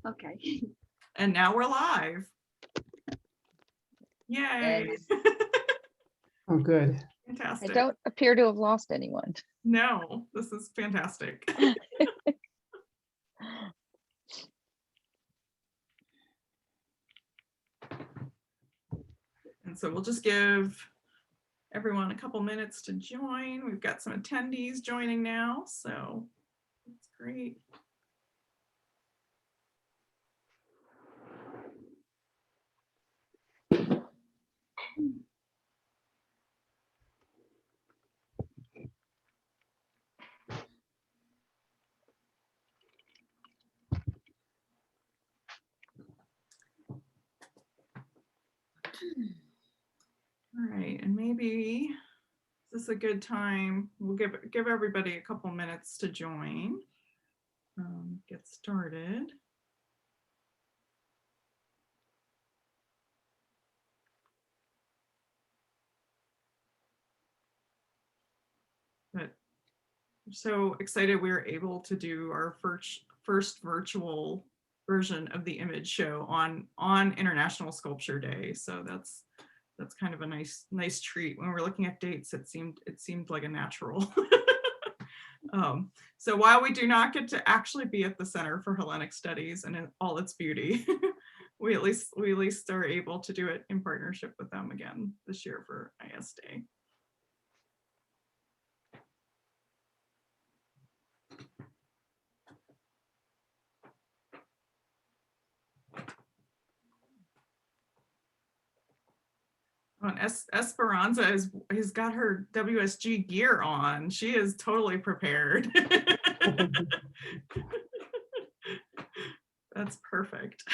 Okay. And now we're live. Yay. Oh, good. I Fantastic. don't appear to have lost anyone. No, this is fantastic. And so we'll just give everyone a couple minutes to join. We've got some attendees joining now, so that's great. All right, and maybe this is a good time. We'll give everybody a couple minutes to join. Get started. But I'm so excited we were able to do our first virtual version of the image show on International Sculpture Day. So that's kind of a nice treat. When we're looking at dates, it seemed like a natural. So while we do not get to actually be at the Center for Hellenic Studies and in all its beauty, we at least are able to do it in partnership with them again this year for IS Day. And Esperanza has got her WSG gear on. She is totally prepared. That's perfect.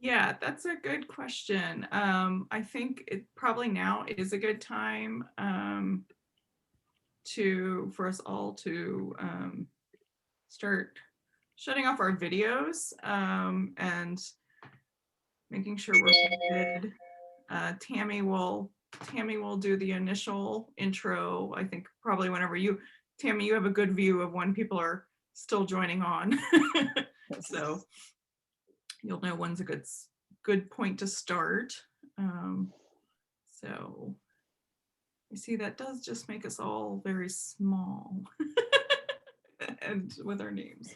Yeah, that's a good question. I think it probably now is a good time for us all to start shutting off our videos and making sure we're good. Tammy will do the initial intro. I think probably whenever Tammy, you have a good view of when people are still joining on. So you'll know when's a good point to start. So you see that does just make us all very small and with our names.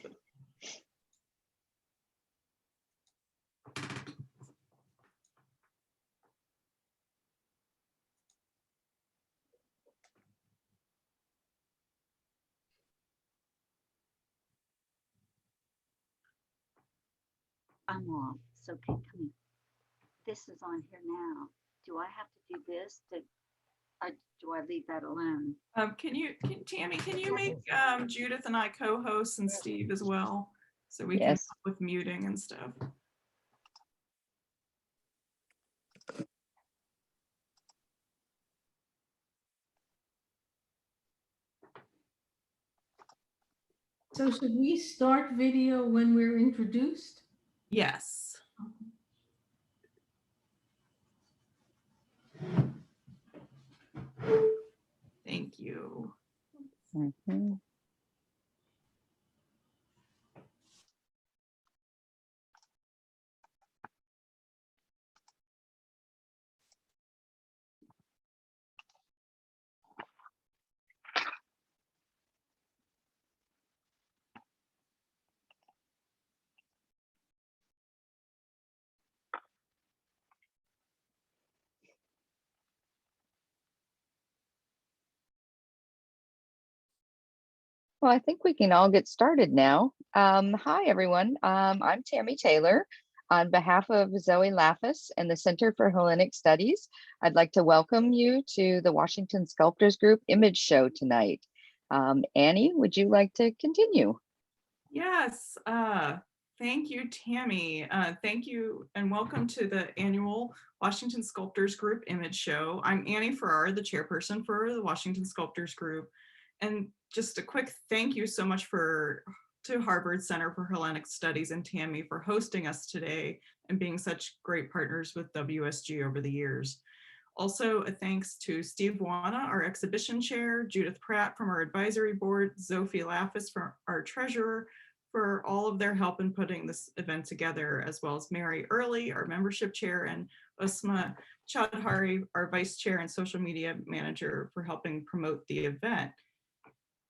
I'm off. So come here. This is on here now. Do I have to do this or do I leave that alone? Tammy, can you make Judith and I co-hosts and Steve as well? So we can Yes. help with muting and stuff. So should we start video when we're introduced? Yes. Thank you. Mhm. Well, I think we can all get started now. Hi, everyone. I'm Tammy Taylor. On behalf of Zoe Laffis and the Center for Hellenic Studies, I'd like to welcome you to the Washington Sculptors Group Image Show tonight. Annie, would you like to continue? Yes, thank you, Tammy. Thank you and welcome to the annual Washington Sculptors Group Image Show. I'm Annie Farrar, the chairperson for the Washington Sculptors Group. And just a quick thank you so much to Harvard Center for Hellenic Studies and Tammy for hosting us today and being such great partners with WSG over the years. Also, a thanks to Steve Wana, our exhibition chair, Judith Pratt from our advisory board, Sophie Laffis from our treasurer, for all of their help in putting this event together, as well as Mary Early, our membership chair, and Usma Chaudhary, our vice chair and social media manager, for helping promote the event.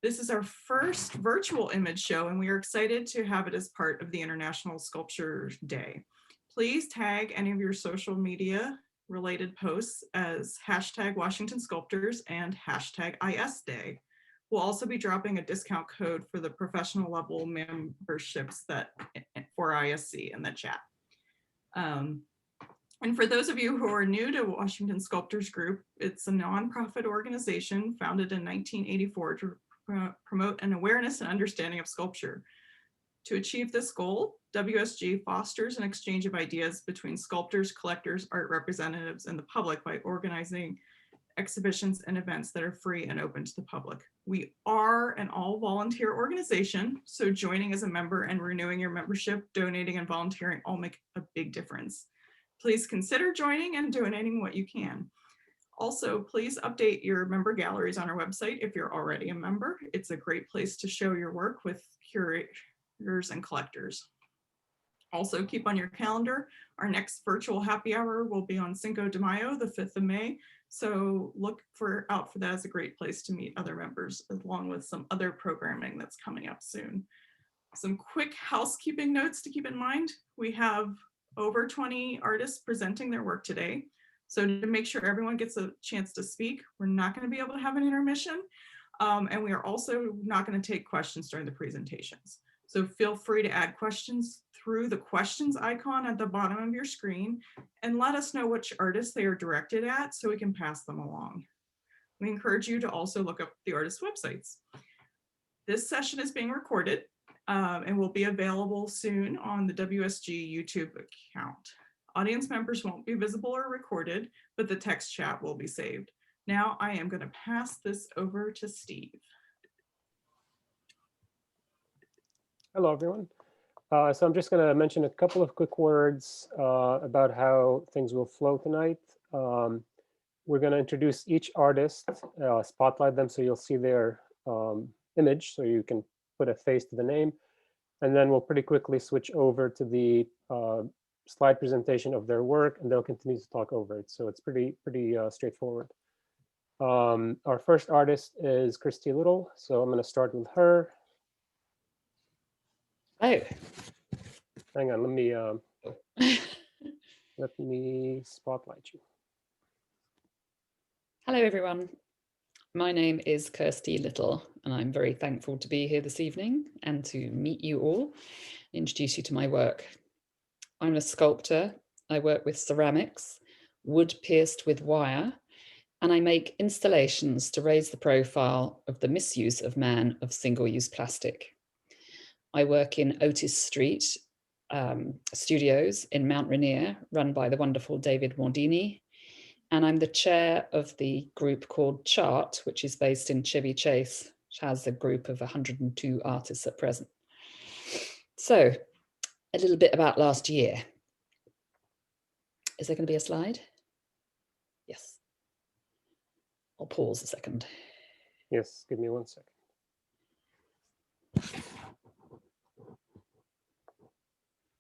This is our first virtual image show, and we are excited to have it as part of the International Sculpture Day. Please tag any of your social media related posts as hashtag Washington Sculptors and hashtag ISDay. We'll also be dropping a discount code for the professional level memberships for ISC in the chat. And for those of you who are new to Washington Sculptors Group, it's a nonprofit organization founded in 1984 to promote an awareness and understanding of sculpture. To achieve this goal, WSG fosters an exchange of ideas between sculptors, collectors, art representatives, and the public by organizing exhibitions and events that are free and open to the public. We are an all-volunteer organization, so joining as a member and renewing your membership, donating and volunteering all make a big difference. Please consider joining and donating what you can. Also, please update your member galleries on our website if you're already a member. It's a great place to show your work with curators and collectors. Also, keep on your calendar. Our next virtual happy hour will be on Cinco de Mayo, the 5th of May. So look out for that as a great place to meet other members, along with some other programming that's coming up soon. Some quick housekeeping notes to keep in mind. We have over 20 artists presenting their work today. So to make sure everyone gets a chance to speak, we're not going to be able to have an intermission. And we are also not going to take questions during the presentations. So feel free to add questions through the questions icon at the bottom of your screen and let us know which artists they are directed at so we can pass them along. We encourage you to also look up the artists' websites. This session is being recorded and will be available soon on the WSG YouTube account. Audience members won't be visible or recorded, but the text chat will be saved. Now I am going to pass this over to Steve. Hello, everyone. So I'm just going to mention a couple of quick words about how things will flow tonight. We're going to introduce each artist, spotlight them so you'll see their image so you can put a face to the name. And then we'll pretty quickly switch over to the slide presentation of their work, and they'll continue to talk over it. So it's pretty straightforward. Our first artist is Christy Little. So I'm going to start with her. Oh, Hang on, let me spotlight you. hello everyone. My name is Kirsty Little, and I'm very thankful to be here this evening and to meet you all, introduce you to my work. I'm a sculptor. I work with ceramics, wood pierced with wire, and I make installations to raise the profile of the misuse of man of single-use plastic. I work in Otis Street Studios in Mount Rainier, run by the wonderful David Mordini. And I'm the chair of the group called Chart, which is based in Chevy Chase, which has a group of 102 artists at present. So a little bit about last year. Is there going to be a slide? Yes. I'll pause a second. Yes, give me 1 second.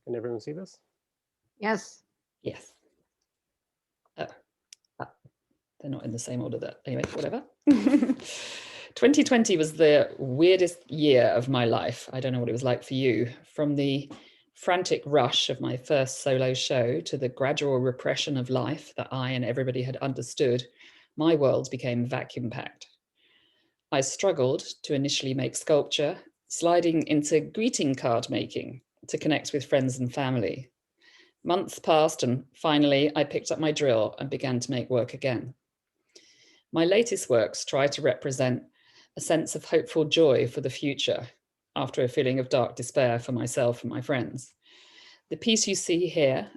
Can everyone see this? Yes. Yes. Oh, they're not in the same order that, anyway, whatever. 2020 was the weirdest year of my life. I don't know what it was like for you. From the frantic rush of my first solo show to the gradual repression of life that I and everybody had understood, my world became vacuum packed. I struggled to initially make sculpture, sliding into greeting card making to connect with friends and family. Months passed and finally I picked up my drill and began to make work again. My latest works try to represent a sense of hopeful joy for the future after a feeling of dark despair for myself and my friends. The piece you see here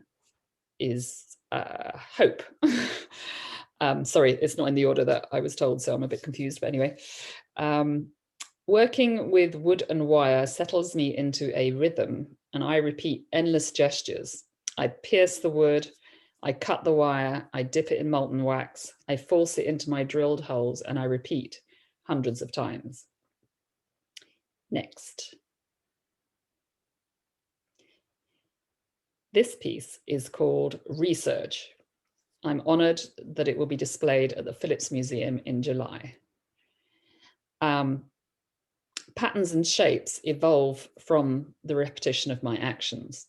is Hope. Sorry, it's not in the order that I was told, so I'm a bit confused, but anyway. Working with wood and wire settles me into a rhythm, and I repeat endless gestures. I pierce the wood, I cut the wire, I dip it in molten wax, I force it into my drilled holes, and I repeat hundreds of times. Next. This piece is called Research. I'm honored that it will be displayed at the Phillips Museum in July. Patterns and shapes evolve from the repetition of my actions.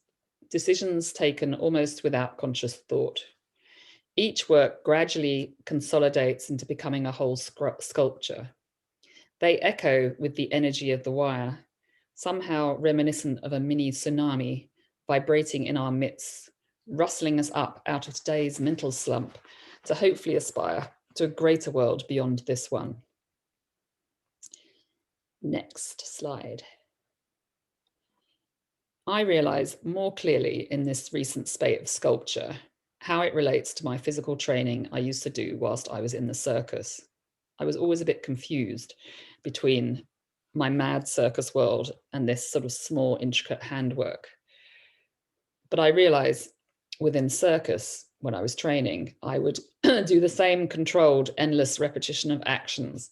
Decisions taken almost without conscious thought. Each work gradually consolidates into becoming a whole sculpture. They echo with the energy of the wire, somehow reminiscent of a mini tsunami vibrating in our midst, rustling us up out of today's mental slump to hopefully aspire to a greater world beyond this one. Next slide. I realize more clearly in this recent spate of sculpture how it relates to my physical training I used to do whilst I was in the circus. I was always a bit confused between my mad circus world and this sort of small, intricate handwork. But I realized within circus, when I was training, I would do the same controlled, endless repetition of actions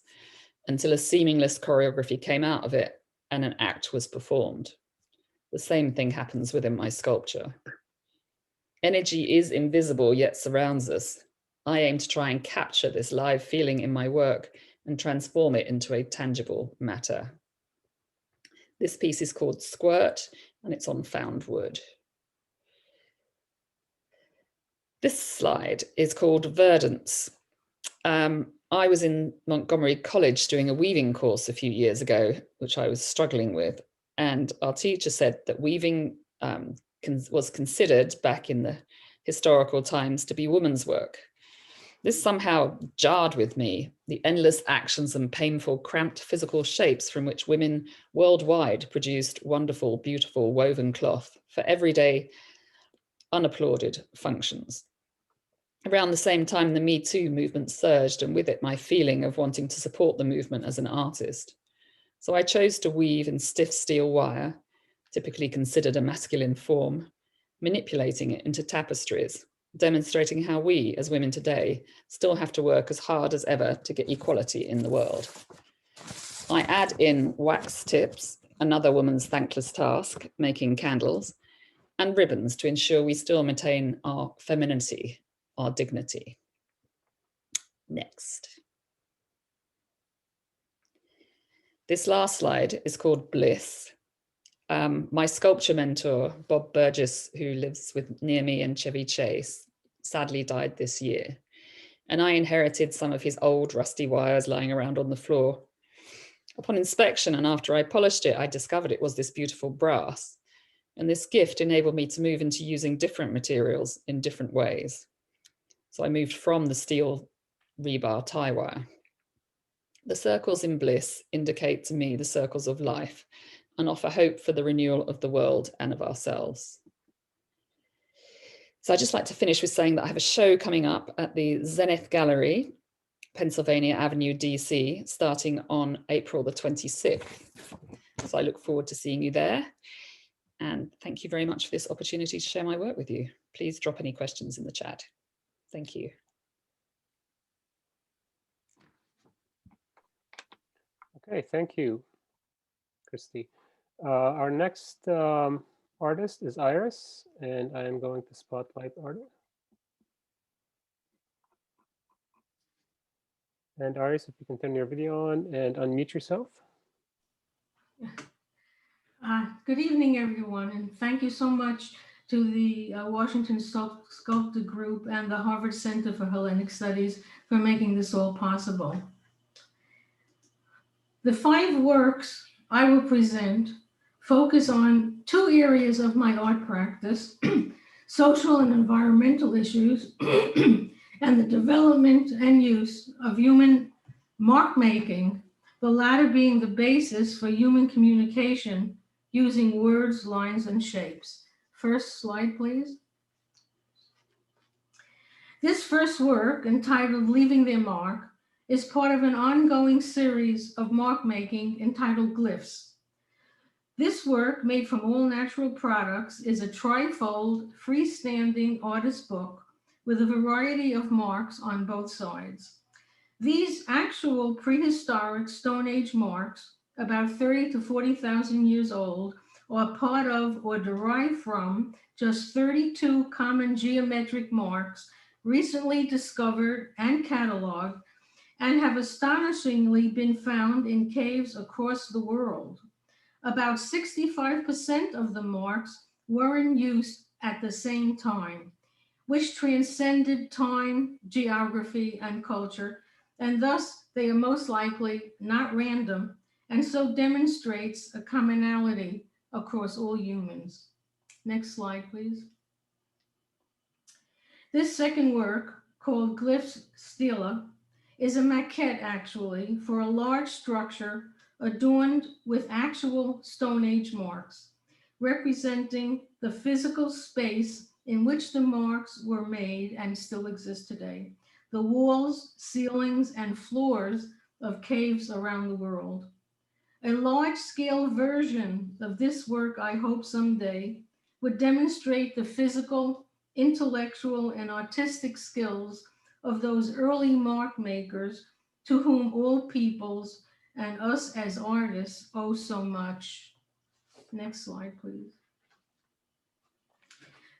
until a seamless choreography came out of it and an act was performed. The same thing happens within my sculpture. Energy is invisible yet surrounds us. I aim to try and capture this live feeling in my work and transform it into a tangible matter. This piece is called Squirt and it's on found wood. This slide is called Verdance. I was in Montgomery College doing a weaving course a few years ago, which I was struggling with. And our teacher said that weaving was considered back in the historical times to be women's work. This somehow jarred with me, the endless actions and painful, cramped physical shapes from which women worldwide produced wonderful, beautiful woven cloth for everyday, unapplauded functions. Around the same time, the Me Too movement surged, and with it, my feeling of wanting to support the movement as an artist. So I chose to weave in stiff steel wire, typically considered a masculine form, manipulating it into tapestries, demonstrating how we, as women today, still have to work as hard as ever to get equality in the world. I add in wax tips, another woman's thankless task, making candles, and ribbons to ensure we still maintain our femininity, our dignity. Next. This last slide is called Bliss. My sculpture mentor, Bob Burgess, who lives near me in Chevy Chase, sadly died this year. And I inherited some of his old rusty wires lying around on the floor. Upon inspection and after I polished it, I discovered it was this beautiful brass. And this gift enabled me to move into using different materials in different ways. So I moved from the steel rebar tie wire. The circles in Bliss indicate to me the circles of life and offer hope for the renewal of the world and of ourselves. So I'd just like to finish with saying that I have a show coming up at the Zenith Gallery, Pennsylvania Avenue, DC, starting on April the 26th. So I look forward to seeing you there. And thank you very much for this opportunity to share my work with you. Please drop any questions in the chat. Thank you. Okay, thank you, Christy. Our next artist is Iris, and I am going to spotlight Iris. And Iris, if you can turn your video on and unmute yourself. Good evening, everyone, and thank you so much to the Washington Sculptor Group and the Harvard Center for Hellenic Studies for making this all possible. The 5 works I will present focus on 2 areas of my art practice, social and environmental issues, and the development and use of human mark making, the latter being the basis for human communication using words, lines, and shapes. First slide, please. This first work, entitled Leaving Their Mark, is part of an ongoing series of mark making entitled Glyphs. This work, made from all natural products, is a trifold, freestanding artist book with a variety of marks on both sides. These actual prehistoric Stone Age marks, about 30 to 40,000 years old, are part of or derived from just 32 common geometric marks recently discovered and cataloged, and have astonishingly been found in caves across the world. About 65% of the marks were in use at the same time, which transcended time, geography, and culture, and thus they are most likely not random, and so demonstrates a commonality across all humans. Next slide, please. This second work, called Glyphs Stela, is a maquette actually for a large structure adorned with actual Stone Age marks, representing the physical space in which the marks were made and still exist today, the walls, ceilings, and floors of caves around the world. A large-scale version of this work, I hope someday, would demonstrate the physical, intellectual, and artistic skills of those early mark makers to whom all peoples and us as artists owe so much. Next slide, please.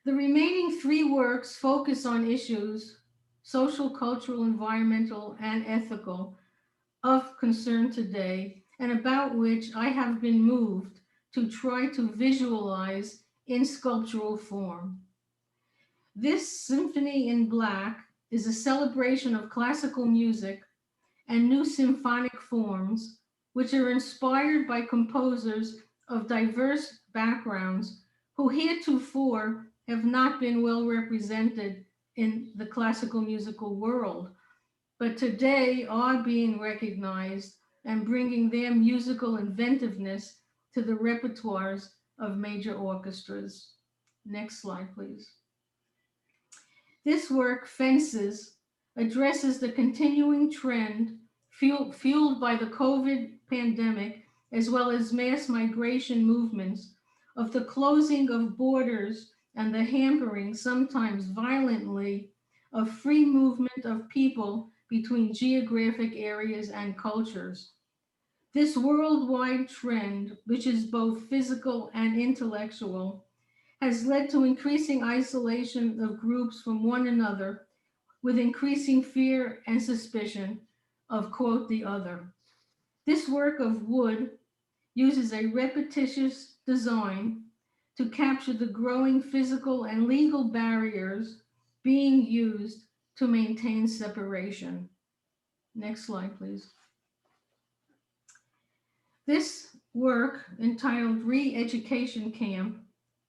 The remaining three works focus on issues, social, cultural, environmental, and ethical, of concern today, and about which I have been moved to try to visualize in sculptural form. This Symphony in Black is a celebration of classical music and new symphonic forms, which are inspired by composers of diverse backgrounds who heretofore have not been well represented in the classical musical world, but today are being recognized and bringing their musical inventiveness to the repertoires of major orchestras. Next slide, please. This work, Fences, addresses the continuing trend fueled by the COVID pandemic, as well as mass migration movements, of the closing of borders and the hampering, sometimes violently, of free movement of people between geographic areas and cultures. This worldwide trend, which is both physical and intellectual, has led to increasing isolation of groups from one another, with increasing fear and suspicion of, quote, the other. This work of wood uses a repetitious design to capture the growing physical and legal barriers being used to maintain separation. Next slide, please. This work, entitled Re-Education Camp,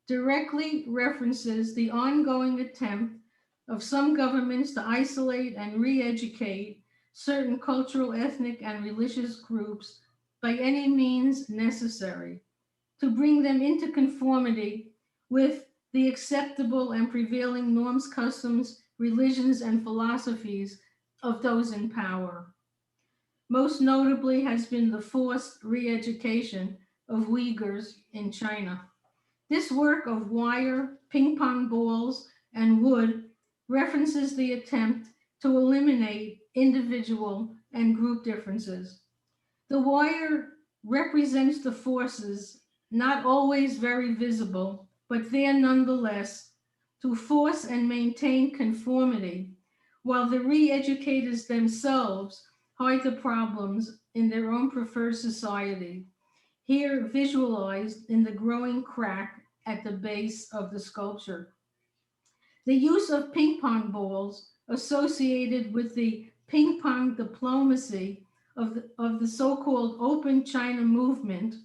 directly references the ongoing attempt of some governments to isolate and re-educate certain cultural, ethnic, and religious groups by any means necessary to bring them into conformity with the acceptable and prevailing norms, customs, religions, and philosophies of those in power. Most notably has been the forced re-education of Uyghurs in China. This work of wire, ping pong balls, and wood references the attempt to eliminate individual and group differences. The wire represents the forces, not always very visible, but there nonetheless, to force and maintain conformity, while the re-educators themselves hide the problems in their own preferred society, here visualized in the growing crack at the base of the sculpture. The use of ping pong balls associated with the ping pong diplomacy of the so-called Open China movement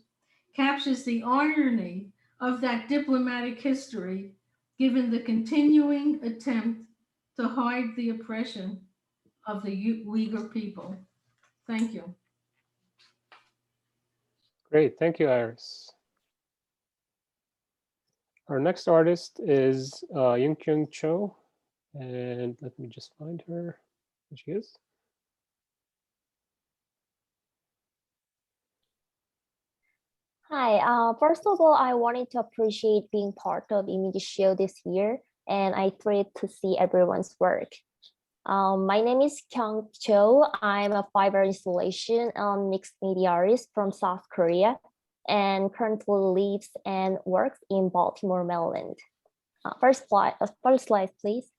captures the irony of that diplomatic history given the continuing attempt to hide the oppression of the Uyghur people. Thank you. Great, thank you, Iris. Our next artist is KyungCho, and let me just find her. There she is. Hi, first of all, I wanted to appreciate being part of Image Show this year, and I thrilled to see everyone's work. My name is KyungCho. I'm a fiber installation and mixed media artist from South Korea, and currently lives and works in Baltimore, Maryland. First slide, please.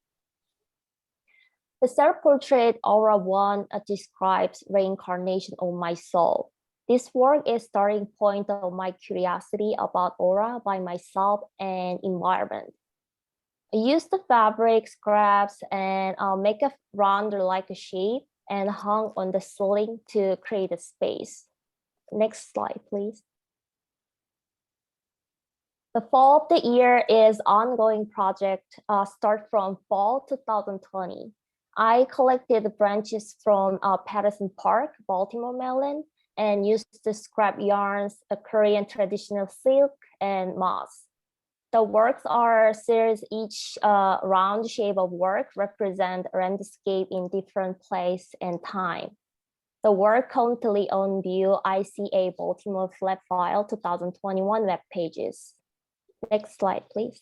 The self-portrait Aura 1 describes reincarnation of my soul. This work is starting point of my curiosity about aura by myself and environment. I used the fabric scraps and make a round-like shape and hung on the ceiling to create a space. Next slide, please. The fall of the year is ongoing project, start from fall 2020. I collected branches from Patterson Park, Baltimore, Maryland, and used the scrap yarns, a Korean traditional silk, and moss. The works are series, each round shape of work represent a landscape in different place and time. The work currently on view ICA Baltimore Flat File 2021 web pages. Next slide, please.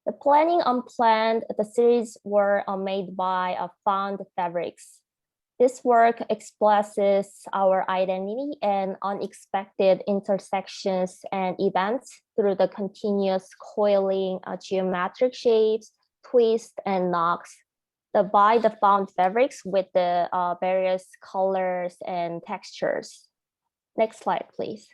The Planning Unplanned, the series were made by Found Fabrics. This work expresses our identity and unexpected intersections and events through the continuous coiling geometric shapes, twists, and knocks by the found fabrics with the various colors and textures. Next slide, please.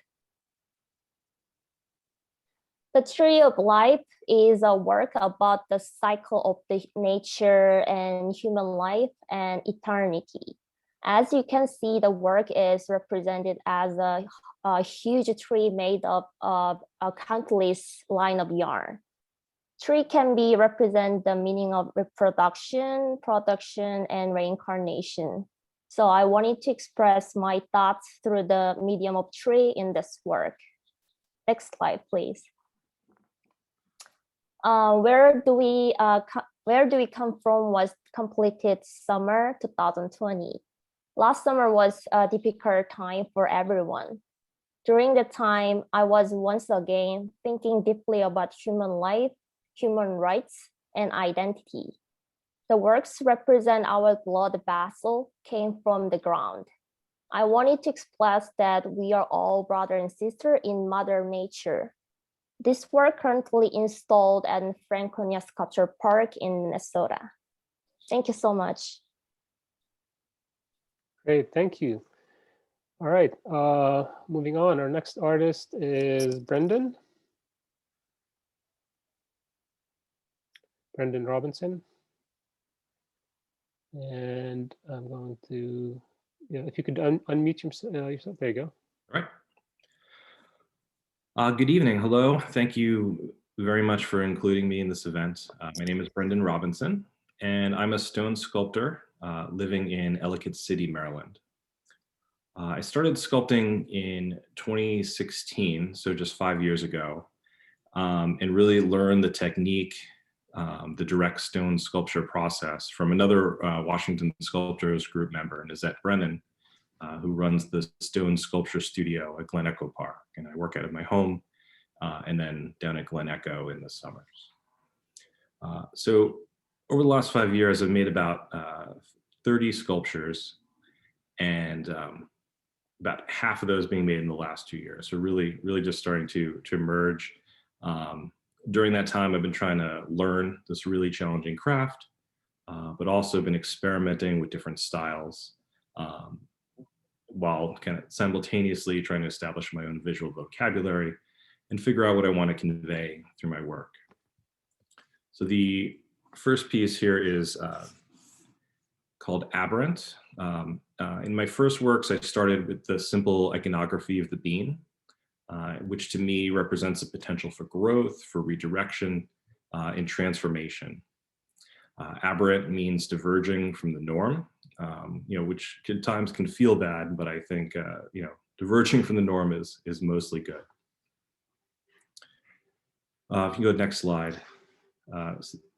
The Tree of Life is a work about the cycle of the nature and human life and eternity. As you can see, the work is represented as a huge tree made up of a countless line of yarn. Tree can be represent the meaning of reproduction, production, and reincarnation. So I wanted to express my thoughts through the medium of tree in this work. Next slide, please. Where Do We Come From was completed summer 2020. Last summer was a difficult time for everyone. During the time, I was once again thinking deeply about human life, human rights, and identity. The works represent our blood vessel came from the ground. I wanted to express that we are all brother and sister in Mother Nature. This work currently installed at Franconia Sculpture Park in Minnesota. Thank you so much. Great, thank you. All right, moving on. Our next artist is Brendan Robinson. And I'm going to, if you could unmute yourself. There you go. All right. Good evening. Hello. Thank you very much for including me in this event. My name is Brendan Robinson, and I'm a stone sculptor living in Ellicott City, Maryland. I started sculpting in 2016, so just 5 years ago, and really learned the technique, the direct stone sculpture process from another Washington Sculptors group member, Nizette Brennan, who runs the Stone Sculpture Studio at Glen Echo Park. And I work out of my home and then down at Glen Echo in the summers. So over the last 5 years, I've made about 30 sculptures, and about half of those being made in the last 2 years. So really just starting to emerge. During that time, I've been trying to learn this really challenging craft, but also been experimenting with different styles, while kind of simultaneously trying to establish my own visual vocabulary and figure out what I want to convey through my work. So the first piece here is called Aberrant. In my first works, I started with the simple iconography of the bean. which to me represents a potential for growth, for redirection, and transformation. Aberrant means diverging from the norm, which at times can feel bad, but I think, diverging from the norm is mostly good. If you go to the next slide.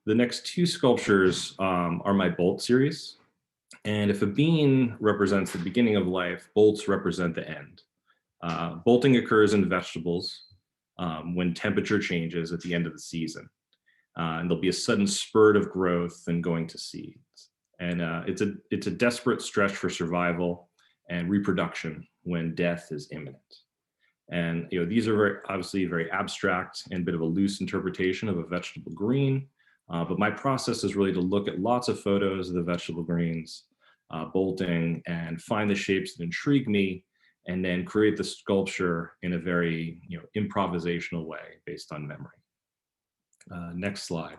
The next two sculptures are my bolt series. And if a bean represents the beginning of life, bolts represent the end. Bolting occurs in vegetables when temperature changes at the end of the season. And there'll be a sudden spurt of growth and going to seeds. And it's a desperate stretch for survival and reproduction when death is imminent. And these are obviously very abstract and a bit of a loose interpretation of a vegetable green. But my process is really to look at lots of photos of the vegetable greens bolting and find the shapes that intrigue me, and then create the sculpture in a very improvisational way based on memory. Next slide.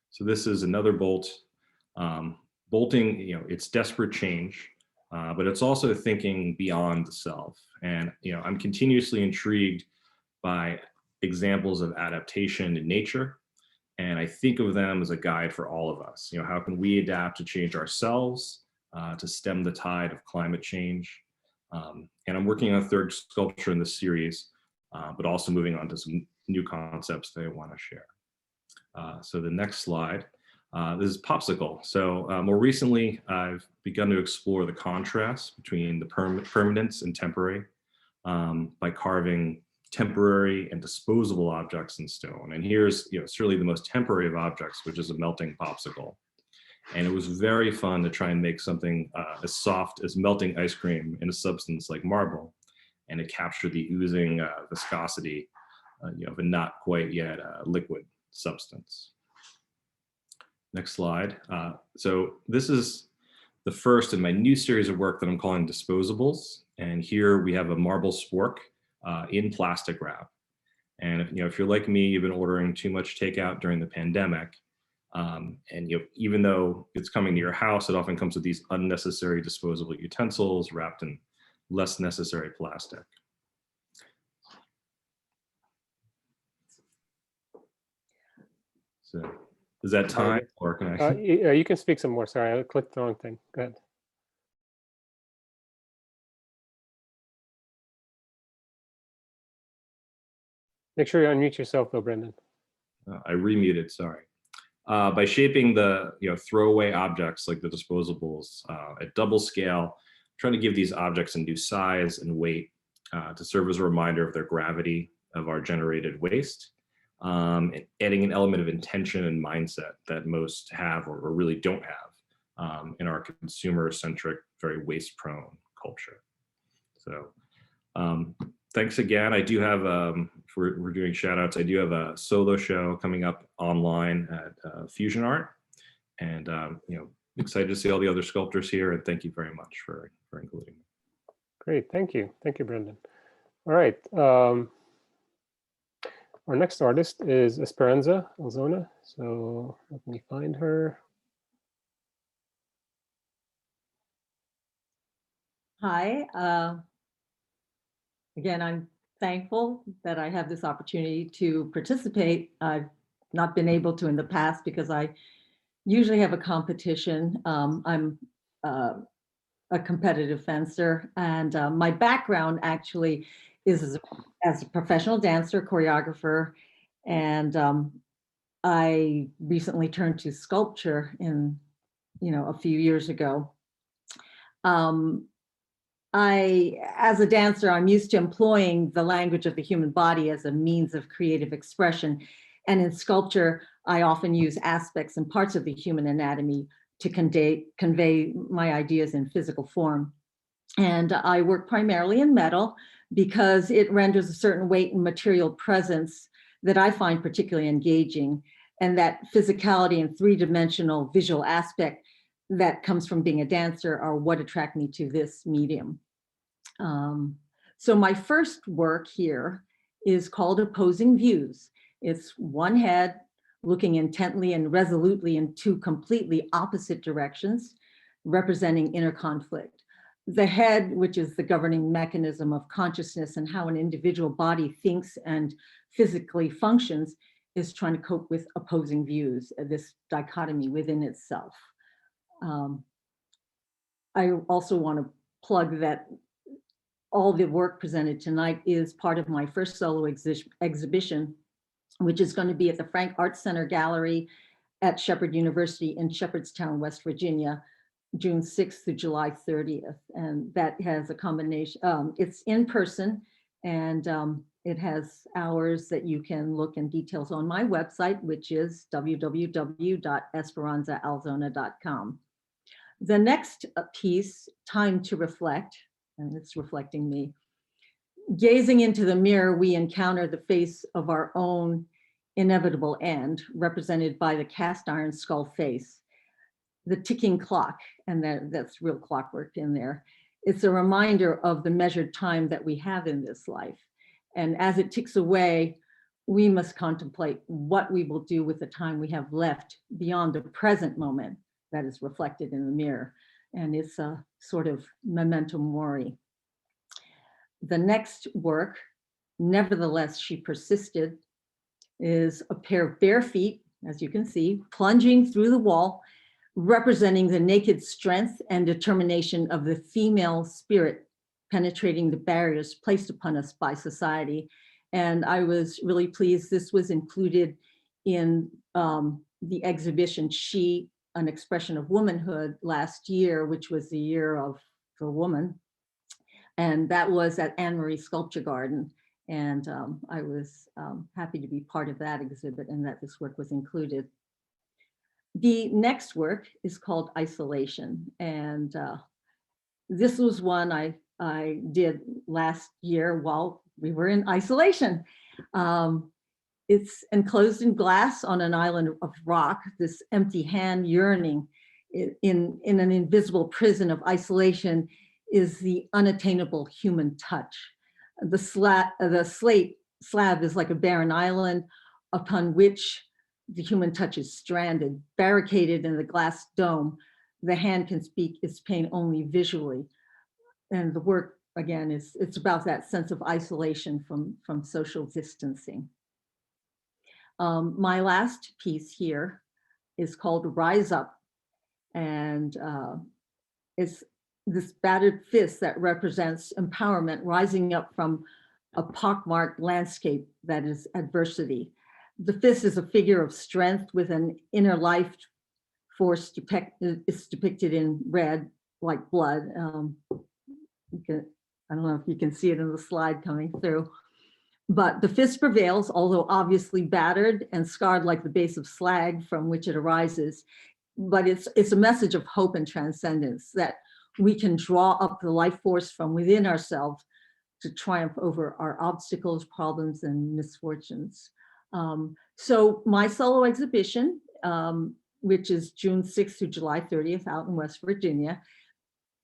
So this is another bolt. Bolting, it's desperate change, but it's also thinking beyond the self. And I'm continuously intrigued by examples of adaptation in nature. And I think of them as a guide for all of us. How can we adapt to change ourselves, to stem the tide of climate change? And I'm working on a third sculpture in this series, but also moving on to some new concepts that I want to share. So the next slide, this is popsicle. So more recently, I've begun to explore the contrast between the permanence and temporary by carving temporary and disposable objects in stone. And here's certainly the most temporary of objects, which is a melting popsicle. And it was very fun to try and make something as soft as melting ice cream in a substance like marble, and to capture the oozing viscosity of a not quite yet liquid substance. Next slide. So this is the first in my new series of work that I'm calling Disposables. And here we have a marble spork in plastic wrap. And if you're like me, you've been ordering too much takeout during the pandemic. And even though it's coming to your house, it often comes with these unnecessary disposable utensils wrapped in less necessary plastic. So is that time, or can I? You can speak some more. Sorry, I clicked the wrong thing. Go ahead. Make sure you unmute yourself though, Brendan. I remuted, sorry. By shaping the throwaway objects like the disposables at double scale, trying to give these objects a new size and weight to serve as a reminder of their gravity of our generated waste, and adding an element of intention and mindset that most have or really don't have in our consumer-centric, very waste-prone culture. So thanks again. I do have, we're doing shout outs. I do have a solo show coming up online at Fusion Art, and excited to see all the other sculptors here, and thank you very much for including me. Great, thank you, Brendan. All right, our next artist is Esperanza Alzona. So let me find her. Hi. Again, I'm thankful that I have this opportunity to participate. I've not been able to in the past because I usually have a competition. I'm a competitive fencer, and my background actually is as a professional dancer, choreographer, and I recently turned to sculpture in, a few years ago. As a dancer, I'm used to employing the language of the human body as a means of creative expression. And in sculpture, I often use aspects and parts of the human anatomy to convey my ideas in physical form. And I work primarily in metal because it renders a certain weight and material presence that I find particularly engaging. And that physicality and three-dimensional visual aspect that comes from being a dancer are what attract me to this medium. So my first work here is called Opposing Views. It's one head looking intently and resolutely in two completely opposite directions, representing inner conflict. The head, which is the governing mechanism of consciousness and how an individual body thinks and physically functions, is trying to cope with opposing views, this dichotomy within itself. I also want to plug that all the work presented tonight is part of my first solo exhibition, which is going to be at the Frank Arts Center Gallery at Shepherd University in Shepherdstown, West Virginia, June 6th through July 30th. And that has a combination, it's in person, and it has hours that you can look in details on my website, which is www.esperanzaalzona.com. The next piece, Time to Reflect, and it's reflecting me. Gazing into the mirror, we encounter the face of our own inevitable end, represented by the cast iron skull face, the ticking clock, and that's real clockwork in there. It's a reminder of the measured time that we have in this life. And as it ticks away, we must contemplate what we will do with the time we have left beyond the present moment that is reflected in the mirror. And it's a sort of memento mori. The next work, Nevertheless She Persisted, is a pair of bare feet, as you can see, plunging through the wall, representing the naked strength and determination of the female spirit penetrating the barriers placed upon us by society. And I was really pleased this was included in the exhibition She, An Expression of Womanhood last year, which was the year of the woman. And that was at Anne Marie Sculpture Garden. And I was happy to be part of that exhibit and that this work was included. The next work is called Isolation. And this was one I did last year while we were in isolation. It's enclosed in glass on an island of rock, this empty hand yearning in an invisible prison of isolation is the unattainable human touch. The slate slab is like a barren island upon which the human touch is stranded, barricaded in the glass dome. The hand can speak its pain only visually. And the work, again, it's about that sense of isolation from social distancing. My last piece here is called Rise Up. And it's this battered fist that represents empowerment rising up from a pockmarked landscape that is adversity. The fist is a figure of strength with an inner life force it's depicted in red, like blood. I don't know if you can see it in the slide coming through. But the fist prevails, although obviously battered and scarred like the base of slag from which it arises. But it's a message of hope and transcendence, that we can draw up the life force from within ourselves to triumph over our obstacles, problems, and misfortunes. So my solo exhibition, which is June 6th through July 30th out in West Virginia,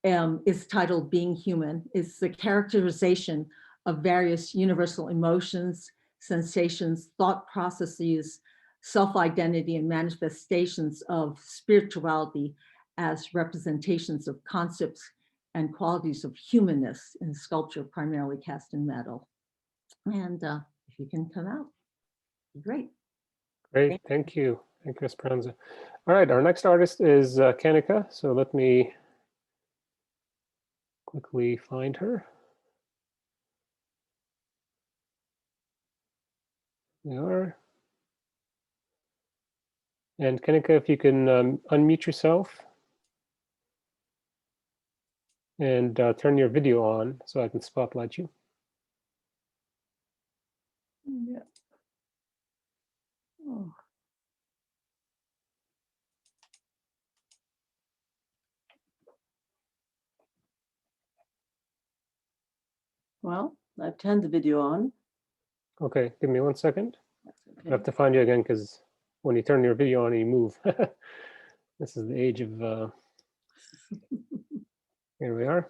is titled Being Human. It's the characterization of various universal emotions, sensations, thought processes, self-identity, and manifestations of spirituality as representations of concepts and qualities of humanness in sculpture, primarily cast in metal. And if you can come out, great. Great, thank you. Thank you, Esperanza. All right, our next artist is Kanika. So let me quickly find her. There we are. And Kanika, if you can unmute yourself and turn your video on so I can spotlight you. Yeah. Oh. Well, I've turned the video on. Okay, give me 1 second. That's I okay. have to find you again because when you turn your video on, you move. This is the age of, here we are.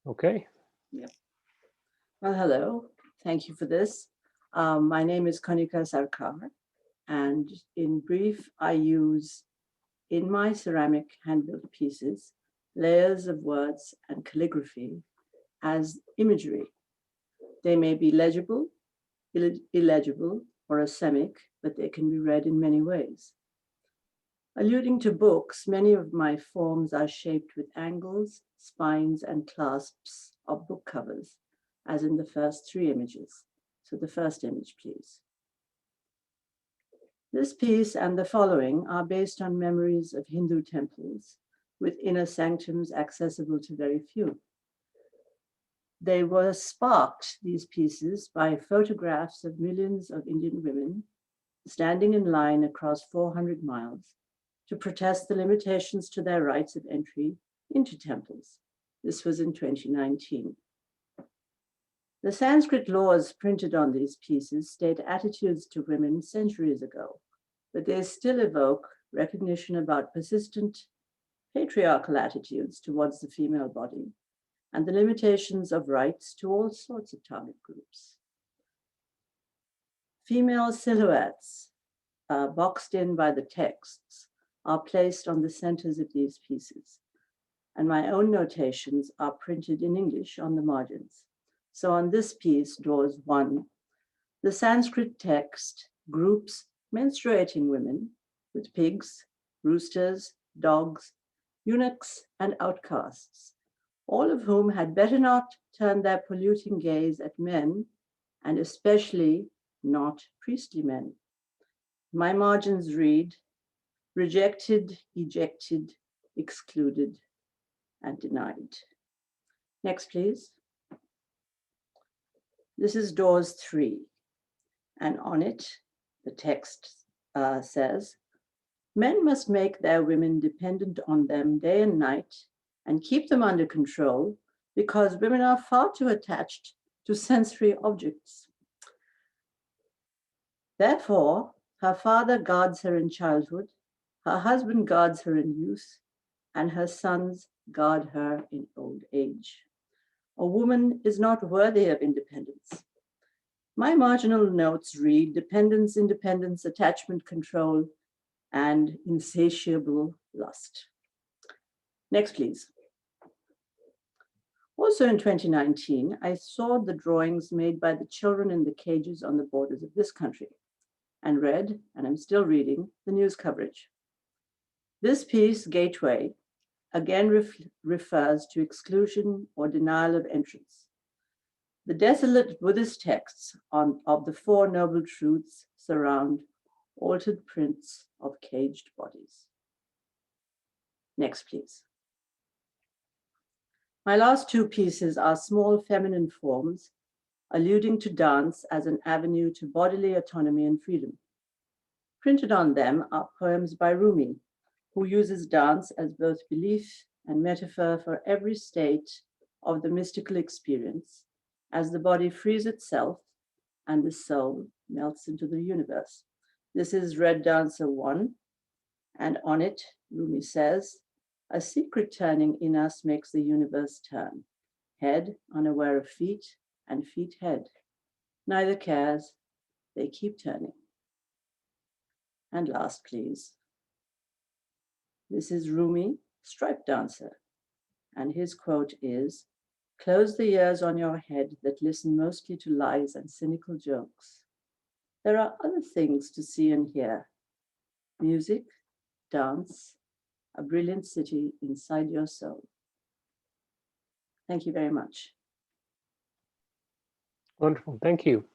Okay. Yep. Well, hello. Thank you for this. My name is Kanika Sarkar, and in brief, I use in my ceramic hand-built pieces layers of words and calligraphy as imagery. They may be legible, illegible, or asemic, but they can be read in many ways. Alluding to books, many of my forms are shaped with angles, spines, and clasps of book covers, as in the first three images. So the first image, please. This piece and the following are based on memories of Hindu temples with inner sanctums accessible to very few. They were sparked, these pieces, by photographs of millions of Indian women standing in line across 400 miles to protest the limitations to their rights of entry into temples. This was in 2019. The Sanskrit laws printed on these pieces state attitudes to women centuries ago, but they still evoke recognition about persistent patriarchal attitudes towards the female body and the limitations of rights to all sorts of target groups. Female silhouettes, boxed in by the texts, are placed on the centers of these pieces, and my own notations are printed in English on the margins. So on this piece, Doors 1, the Sanskrit text groups menstruating women with pigs, roosters, dogs, eunuchs, and outcasts, all of whom had better not turn their polluting gaze at men, and especially not priestly men. My margins read, rejected, ejected, excluded, and denied. Next, please. This is Doors 3, and on it, the text says, men must make their women dependent on them day and night and keep them under control because women are far too attached to sensory objects. Therefore, her father guards her in childhood, her husband guards her in youth, and her sons guard her in old age. A woman is not worthy of independence. My marginal notes read dependence, independence, attachment, control, and insatiable lust. Next, please. Also in 2019, I saw the drawings made by the children in the cages on the borders of this country and read, and I'm still reading, the news coverage. This piece, Gateway, again refers to exclusion or denial of entrance. The desolate Buddhist texts of the Four Noble Truths surround altered prints of caged bodies. Next, please. My last two pieces are small feminine forms alluding to dance as an avenue to bodily autonomy and freedom. Printed on them are poems by Rumi, who uses dance as both belief and metaphor for every state of the mystical experience as the body frees itself and the soul melts into the universe. This is Red Dancer 1, and on it, Rumi says, a secret turning in us makes the universe turn. Head unaware of feet, and feet head. Neither cares, they keep turning. And last, please. This is Rumi, Striped Dancer, and his quote is, close the ears on your head that listen mostly to lies and cynical jokes. There are other things to see and hear. Music, dance, a brilliant city inside your soul. Thank you very much. Wonderful, thank you.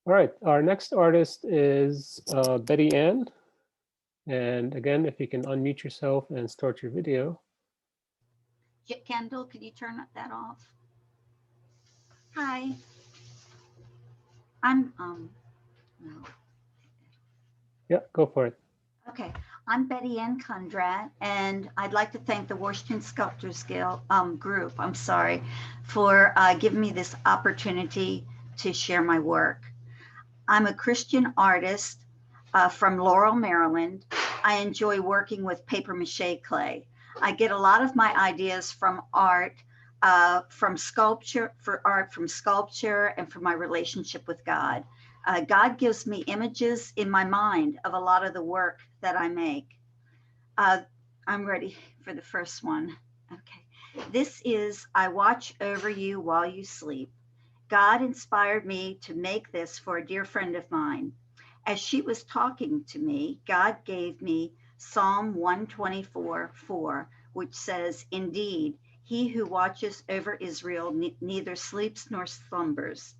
All right, our next artist is Betty Ann. And again, if you can unmute yourself and start your video. Kendall, could you turn that off? Hi. I'm, no. Yeah, go for it. Okay, I'm Betty Ann Kundra, and I'd like to thank the Washington Sculptors Guild group, for giving me this opportunity to share my work. I'm a Christian artist from Laurel, Maryland. I enjoy working with paper mache clay. I get a lot of my ideas from art, from sculpture, and from my relationship with God. God gives me images in my mind of a lot of the work that I make. I'm I'm ready for the first one. Okay. This is I Watch Over You While You Sleep. God inspired me to make this for a dear friend of mine. As she was talking to me, God gave me Psalm 124:4, which says, "Indeed, he who watches over Israel neither sleeps nor slumbers."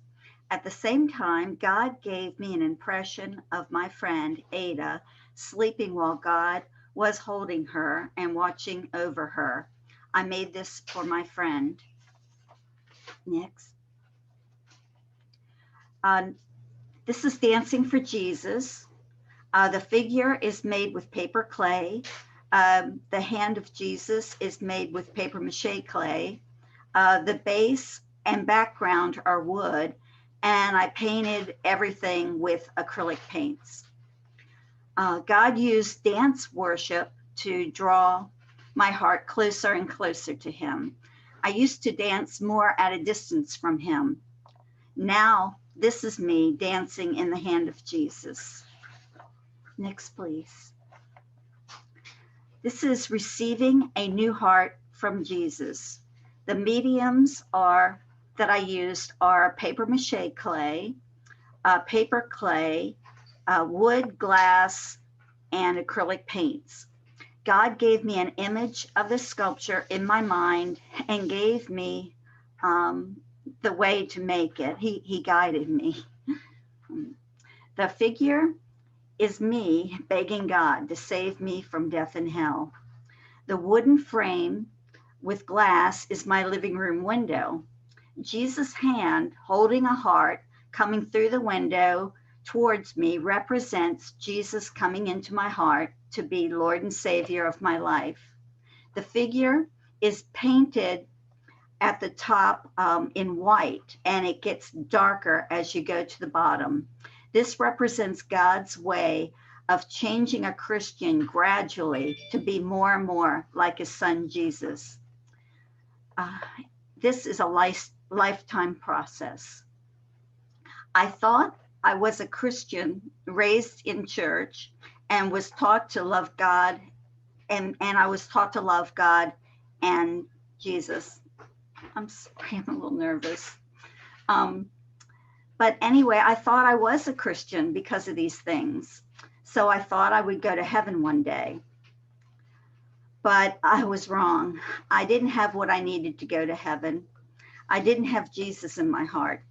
At the same time, God gave me an impression of my friend Ada sleeping while God was holding her and watching over her. I made this for my friend. Next. This is Dancing for Jesus. The figure is made with paper clay. The hand of Jesus is made with paper mache clay. The base and background are wood, and I painted everything with acrylic paints. God used dance worship to draw my heart closer and closer to him. I used to dance more at a distance from him. Now, this is me dancing in the hand of Jesus. Next, please. This is Receiving a New Heart from Jesus. The mediums that I used are paper mache clay, paper clay, wood, glass, and acrylic paints. God gave me an image of the sculpture in my mind and gave me the way to make it. He guided me. The figure is me begging God to save me from death and hell. The wooden frame with glass is my living room window. Jesus' hand holding a heart coming through the window towards me represents Jesus coming into my heart to be Lord and Savior of my life. The figure is painted at the top in white, and it gets darker as you go to the bottom. This represents God's way of changing a Christian gradually to be more and more like his son, Jesus. This is a lifetime process. I thought I was a Christian raised in church and was taught to love God, and I was taught to love God and Jesus. I'm sorry, I'm a little nervous. But anyway, I thought I was a Christian because of these things. So I thought I would go to heaven one day. But I was wrong. I didn't have what I needed to go to heaven. I didn't have Jesus in my heart.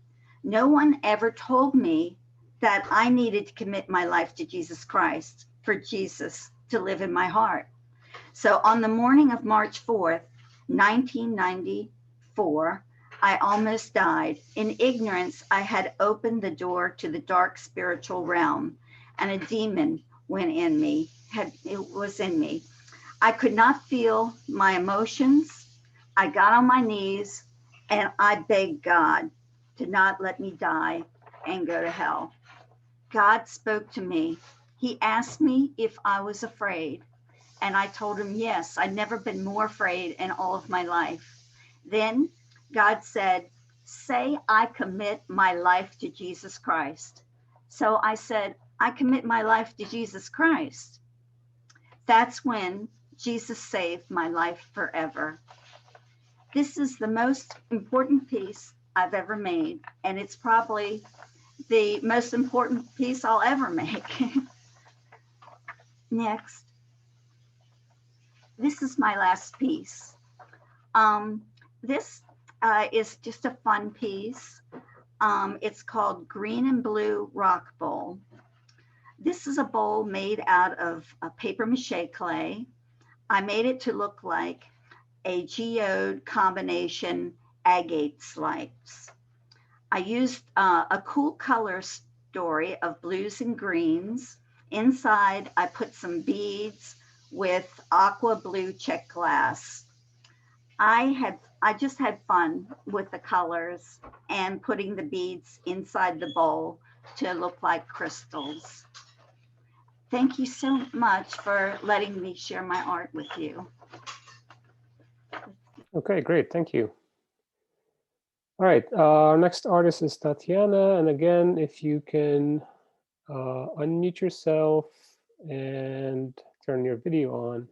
No one ever told me that I needed to commit my life to Jesus Christ for Jesus to live in my heart. So on the morning of March 4th, 1994, I almost died. In ignorance, I had opened the door to the dark spiritual realm, and a demon was in me. I could not feel my emotions. I got on my knees and I begged God to not let me die and go to hell. God spoke to me. He asked me if I was afraid, and I told him yes. I'd never been more afraid in all of my life. Then God said, "Say I commit my life to Jesus Christ." So I said, "I commit my life to Jesus Christ." That's when Jesus saved my life forever. This is the most important piece I've ever made, and it's probably the most important piece I'll ever make. Next. This is my last piece. This is just a fun piece. It's called Green and Blue Rock Bowl. This is a bowl made out of paper mache clay. I made it to look like a geode combination agate slice. I used a cool color story of blues and greens. Inside, I put some beads with aqua blue check glass. I just had fun with the colors and putting the beads inside the bowl to look like crystals. Thank you so much for letting me share my art with you. Okay, great. Thank you. All right, our next artist is Tatiana. And again, if you can unmute yourself and turn your video on.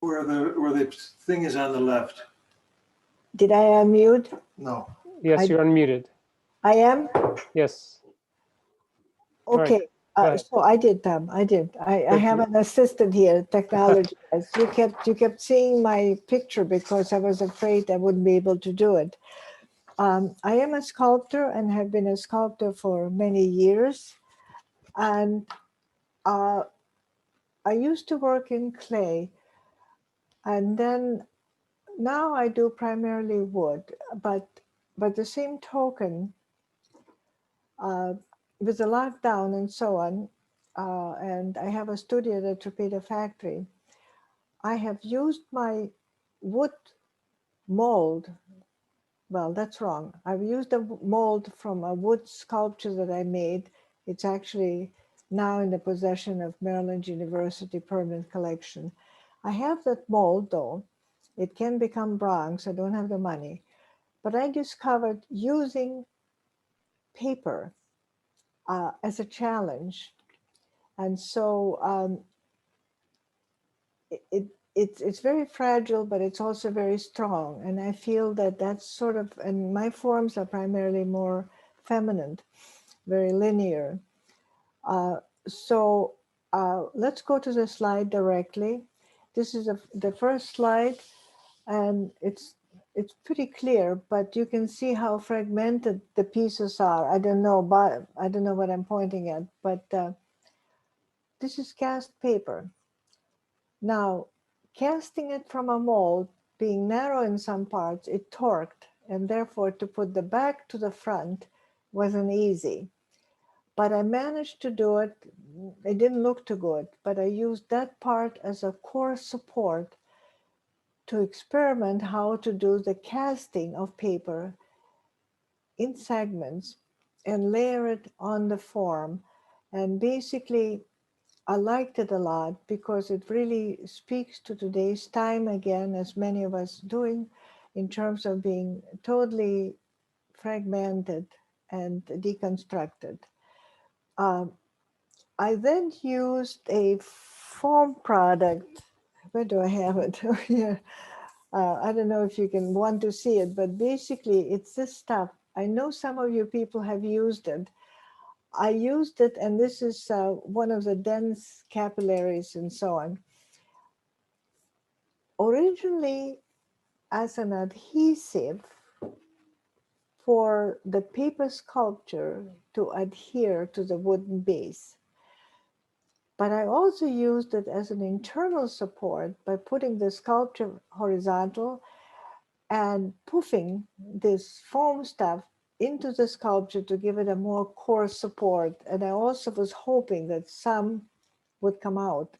where the thing is on the left. Did I unmute? No. Yes, you're unmuted. I am? Yes. All right, Okay. go ahead. So I did, Tom. I did. I Thank have you. an assistant here, technology. You kept seeing my picture because I was afraid I wouldn't be able to do it. I am a sculptor and have been a sculptor for many years. And I used to work in clay. And then now I do primarily wood. But by the same token, with the lockdown and so on, and I have a studio at the Torpedo Factory, I have used my wood mold. Well, that's wrong. I've used a mold from a wood sculpture that I made. It's actually now in the possession of Maryland University Permanent Collection. I have that mold though. It can become bronze. I don't have the money. But I discovered using paper as a challenge. And so it's very fragile, but it's also very strong. And I feel that that's sort of, and my forms are primarily more feminine, very linear. So let's go to the slide directly. This is the first slide, and it's pretty clear, but you can see how fragmented the pieces are. I don't know what I'm pointing at, but this is cast paper. Now, casting it from a mold, being narrow in some parts, it torqued, and therefore to put the back to the front wasn't easy. But I managed to do it. It didn't look too good, but I used that part as a core support to experiment how to do the casting of paper in segments and layer it on the form. And basically, I liked it a lot because it really speaks to today's time again, as many of us doing, in terms of being totally fragmented and deconstructed. I then used a foam product. Where do I have it? Yeah. I don't know if you can want to see it, but basically it's this stuff. I know some of you people have used it. I used it, and this is one of the dense capillaries and so on. Originally as an adhesive for the paper sculpture to adhere to the wooden base. But I also used it as an internal support by putting the sculpture horizontal and poofing this foam stuff into the sculpture to give it a more core support. And I also was hoping that some would come out.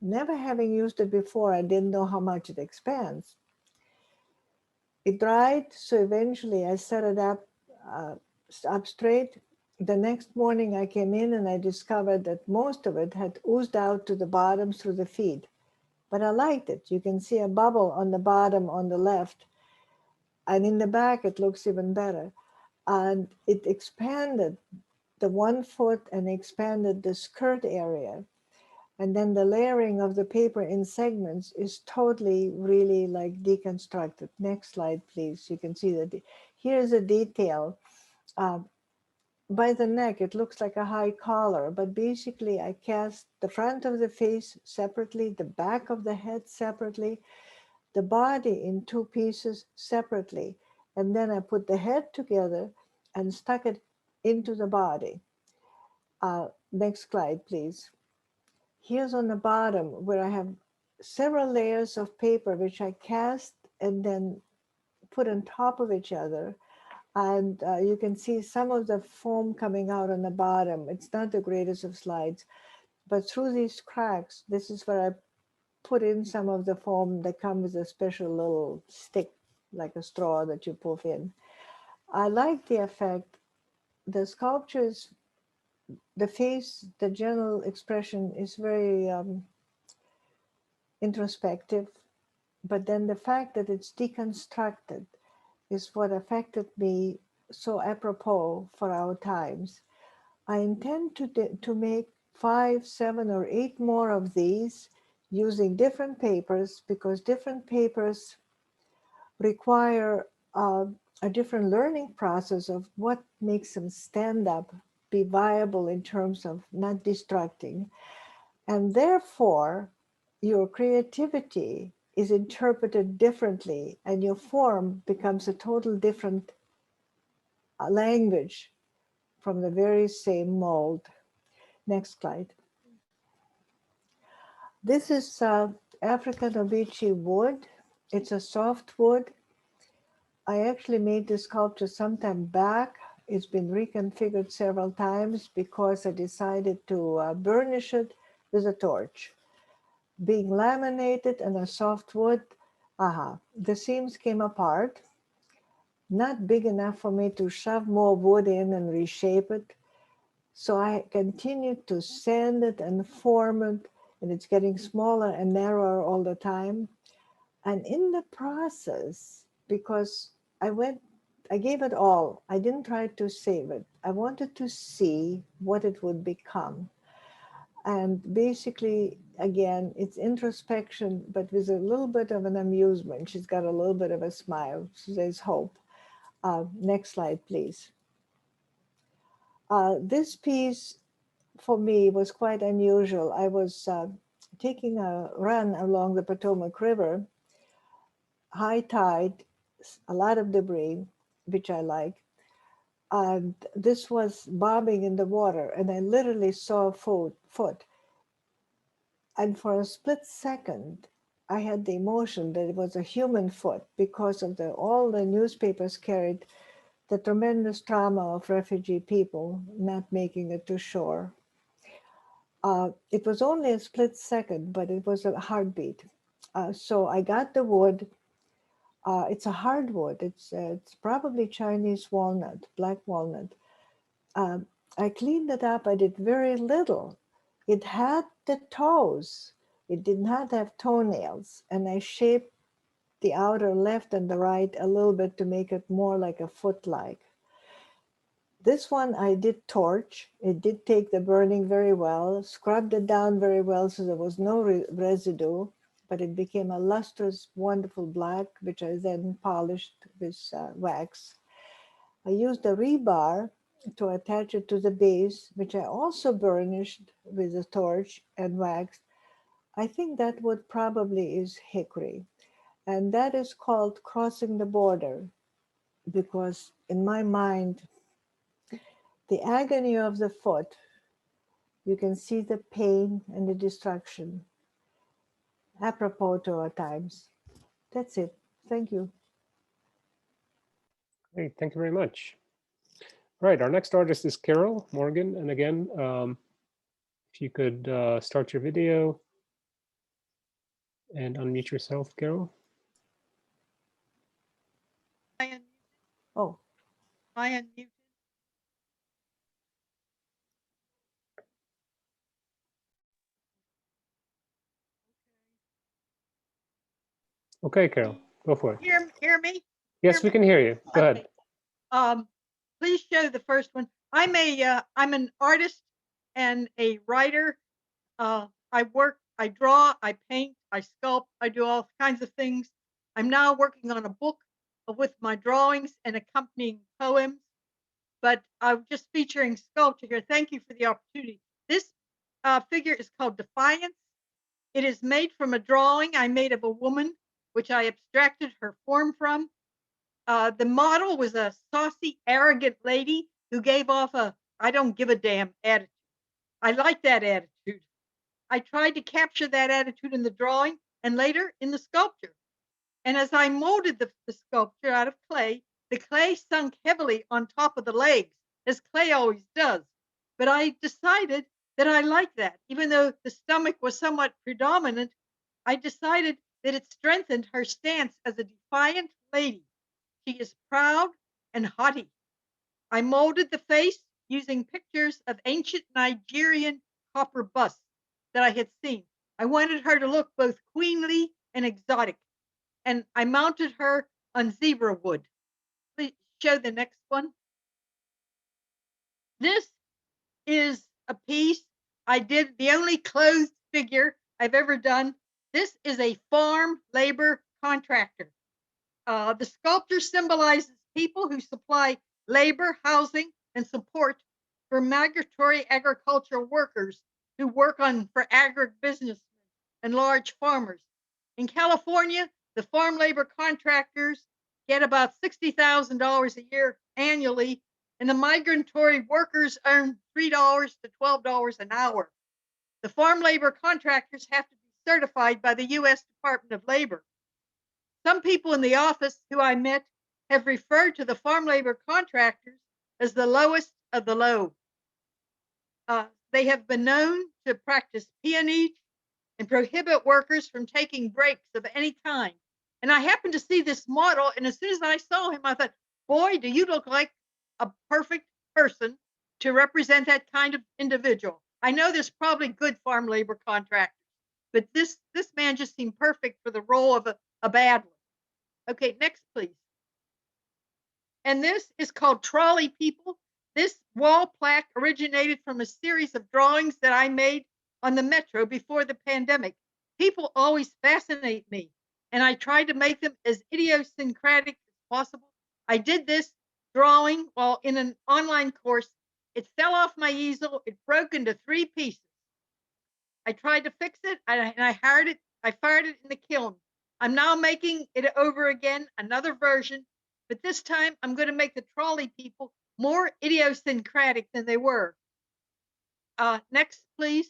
Never having used it before, I didn't know how much it expands. It dried, so eventually I set it up straight. The next morning I came in and I discovered that most of it had oozed out to the bottom through the feed. But I liked it. You can see a bubble on the bottom on the left. And in the back, it looks even better. And it expanded the 1 foot and expanded the skirt area. And then the layering of the paper in segments is totally really like deconstructed. Next slide, please. You can see that here's a detail. By the neck, it looks like a high collar, but basically I cast the front of the face separately, the back of the head separately, the body in 2 pieces separately. And then I put the head together and stuck it into the body. Next slide, please. Here's on the bottom where I have several layers of paper, which I cast and then put on top of each other. And you can see some of the foam coming out on the bottom. It's not the greatest of slides, but through these cracks, this is where I put in some of the foam that comes with a special little stick, like a straw that you poof in. I like the effect. The sculptures, the face, the general expression is very introspective, but then the fact that it's deconstructed is what affected me so apropos for our times. I intend to make 5, 7, or 8 more of these using different papers because different papers require a different learning process of what makes them stand up, be viable in terms of not distracting. And therefore, your creativity is interpreted differently and your form becomes a total different language from the very same mold. Next slide. This is African Obechi wood. It's a soft wood. I actually made this sculpture some time back. It's been reconfigured several times because I decided to burnish it with a torch. Being laminated and a soft wood, the seams came apart. Not big enough for me to shove more wood in and reshape it. So I continued to sand it and form it, and it's getting smaller and narrower all the time. And in the process, because I gave it all. I didn't try to save it. I wanted to see what it would become. And basically, again, it's introspection, but with a little bit of an amusement. She's got a little bit of a smile, so there's hope. Next slide, please. This piece, for me, was quite unusual. I was taking a run along the Potomac River, high tide, a lot of debris, which I like. And this was bobbing in the water, and I literally saw a foot. And for a split second, I had the emotion that it was a human foot because of all the newspapers carried the tremendous trauma of refugee people not making it to shore. It was only a split second, but it was a heartbeat. So I got the wood. It's a hardwood. It's probably Chinese walnut, black walnut. I cleaned it up. I did very little. It had the toes. It did not have toenails. And I shaped the outer left and the right a little bit to make it more like a foot-like. This one I did torch. It did take the burning very well, scrubbed it down very well so there was no residue, but it became a lustrous, wonderful black, which I then polished with wax. I used a rebar to attach it to the base, which I also burnished with a torch and waxed. I think that wood probably is hickory. And that is called crossing the border, because in my mind, the agony of the foot, you can see the pain and the destruction, apropos to our times. That's it. Thank you. Great, thank you very much. All right, our next artist is Carol Morgan. And again, if you could start your video and unmute yourself, Carol. Oh. I unmuted. Okay, Carol, go for it. Hear me? Yes, we can hear you. Go ahead. Please show the first one. I'm an artist and a writer. I work, I draw, I paint, I sculpt, I do all kinds of things. I'm now working on a book with my drawings and accompanying poems, but I'm just featuring sculpture here. Thank you for the opportunity. This figure is called Defiance. It is made from a drawing I made of a woman, which I abstracted her form from. The model was a saucy, arrogant lady who gave off a I don't give a damn attitude. I like that attitude. I tried to capture that attitude in the drawing and later in the sculpture. And as I molded the sculpture out of clay, the clay sunk heavily on top of the legs, as clay always does. But I decided that I liked that. Even though the stomach was somewhat predominant, I decided that it strengthened her stance as a defiant lady. She is proud and haughty. I molded the face using pictures of ancient Nigerian copper busts that I had seen. I wanted her to look both queenly and exotic, and I mounted her on zebra wood. Please show the next one. This is a piece I did, the only clothed figure I've ever done. This is a farm labor contractor. The sculpture symbolizes people who supply labor, housing, and support for migratory agricultural workers who work for agribusiness and large farmers. In California, the farm labor contractors get about $60,000 a year annually, and the migratory workers earn $3 to $12 an hour. The farm labor contractors have to be certified by the U.S. Department of Labor. Some people in the office who I met have referred to the farm labor contractors as the lowest of the low. They have been known to practice peonage and prohibit workers from taking breaks of any kind. And I happened to see this model, and as soon as I saw him, I thought, boy, do you look like a perfect person to represent that kind of individual. I know there's probably good farm labor contractors, but this man just seemed perfect for the role of a bad one. Okay, next, please. And this is called Trolley People. This wall plaque originated from a series of drawings that I made on the metro before the pandemic. People always fascinate me, and I tried to make them as idiosyncratic as possible. I did this drawing while in an online course. It fell off my easel. It broke into 3 pieces. I tried to fix it, and I fired it in the kiln. I'm now making it over again, another version, but this time I'm going to make the trolley people more idiosyncratic than they were. Next, please.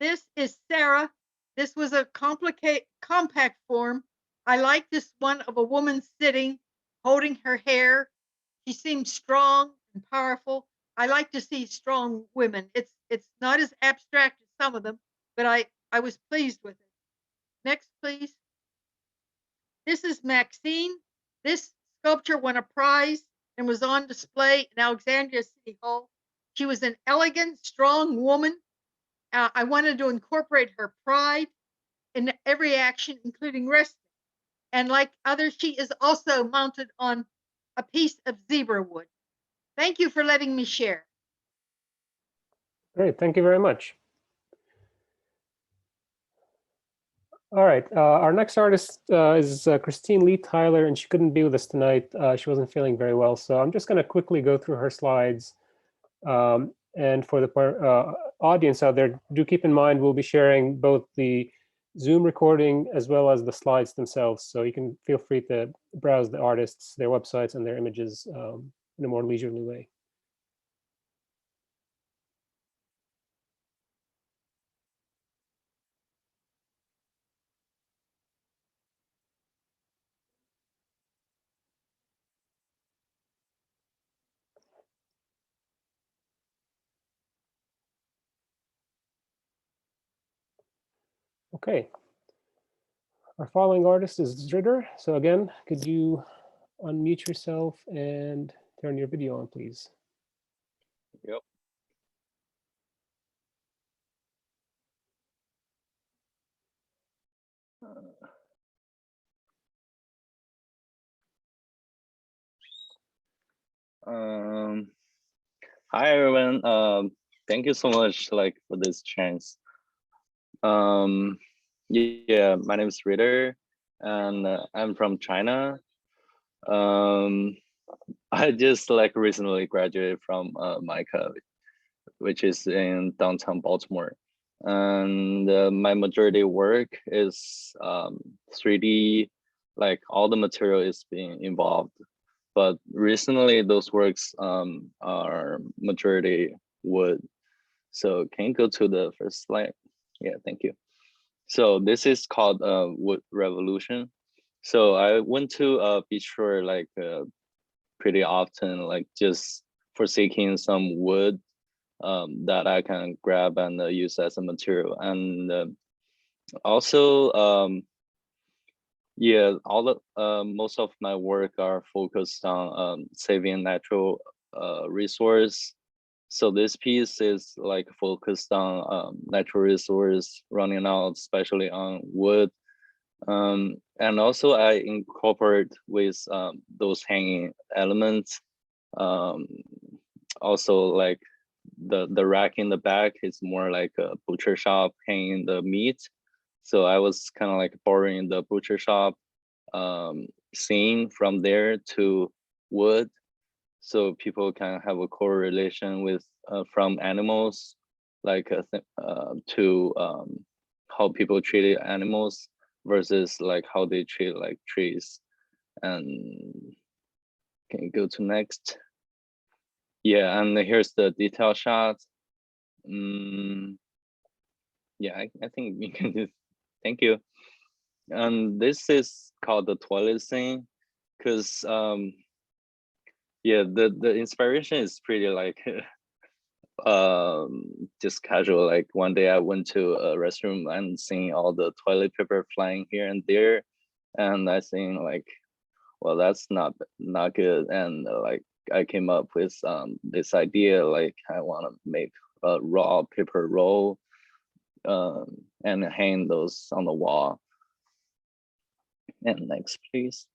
This is Sarah. This was a compact form. I like this one of a woman sitting, holding her hair. She seems strong and powerful. I like to see strong women. It's not as abstract as some of them, but I was pleased with it. Next, please. This is Maxine. This sculpture won a prize and was on display in Alexandria City Hall. She was an elegant, strong woman. I wanted to incorporate her pride in every action, including resting. And like others, she is also mounted on a piece of zebra wood. Thank you for letting me share. Great, thank you very much. All right, our next artist is Christina Lee Tyler, and she couldn't be with us tonight. She wasn't feeling very well, so I'm just going to quickly go through her slides. And for the audience out there, do keep in mind we'll be sharing both the Zoom recording as well as the slides themselves, so you can feel free to browse the artists, their websites, and their images in a more leisurely way. Okay, our following artist is Ritter. So again, could you unmute yourself and turn your video on, please? Yep. Hi everyone. Thank you so much for this chance. Yeah, my name is Ritter, and I'm from China. I just recently graduated from MICA, which is in downtown Baltimore, and my majority work is 3D. All the material is being involved, but recently those works are majority wood. So can you go to the first slide? Yeah, thank you. So this is called Wood Revolution. So I went to Beachshore pretty often, just forsaking some wood that I can grab and use as a material. And also, yeah, most of my work are focused on saving natural resource. So this piece is focused on natural resource running out, especially on wood. And also I incorporate with those hanging elements. Also the rack in the back is more like a butcher shop hanging the meat. So I was kind of like borrowing the butcher shop scene from there to wood, so people can have a correlation with from animals, like to how people treat animals versus like how they treat like trees. And can you go to next? Yeah, and here's the detail shot. Yeah, I think we can do. Thank you. And this is called the toilet scene, because yeah, the inspiration is pretty like just casual. Like one day I went to a restroom and seeing all the toilet paper flying here and there, and I think like, well, that's not good. And like I came up with this idea, like I want to make a raw paper roll and hang those on the wall. And next, please.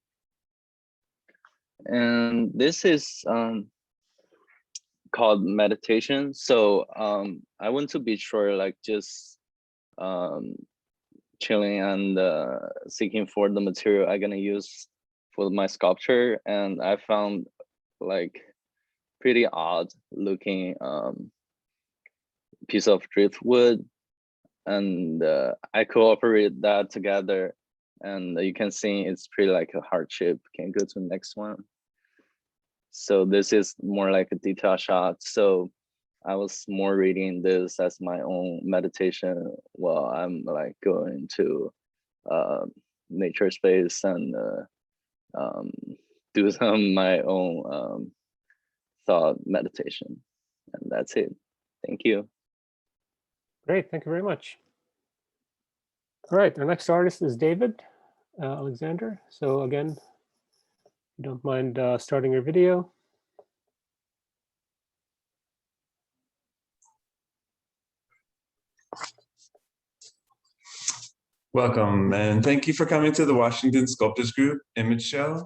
And this is called meditation. So I went to beach for like just chilling and seeking for the material I'm gonna use for my sculpture, and I found like pretty odd looking piece of driftwood, and I cooperated that together, and you can see it's pretty like a heart shape. Can you go to the next one? So this is more like a detail shot. So I was more reading this as my own meditation while I'm like going to nature space and do some my own thought meditation. And that's it. Thank you. Great, thank you very much. All right, our next artist is David Alexander. So again, if you don't mind starting your video. Welcome, and thank you for coming to the Washington Sculptors Group Image Show.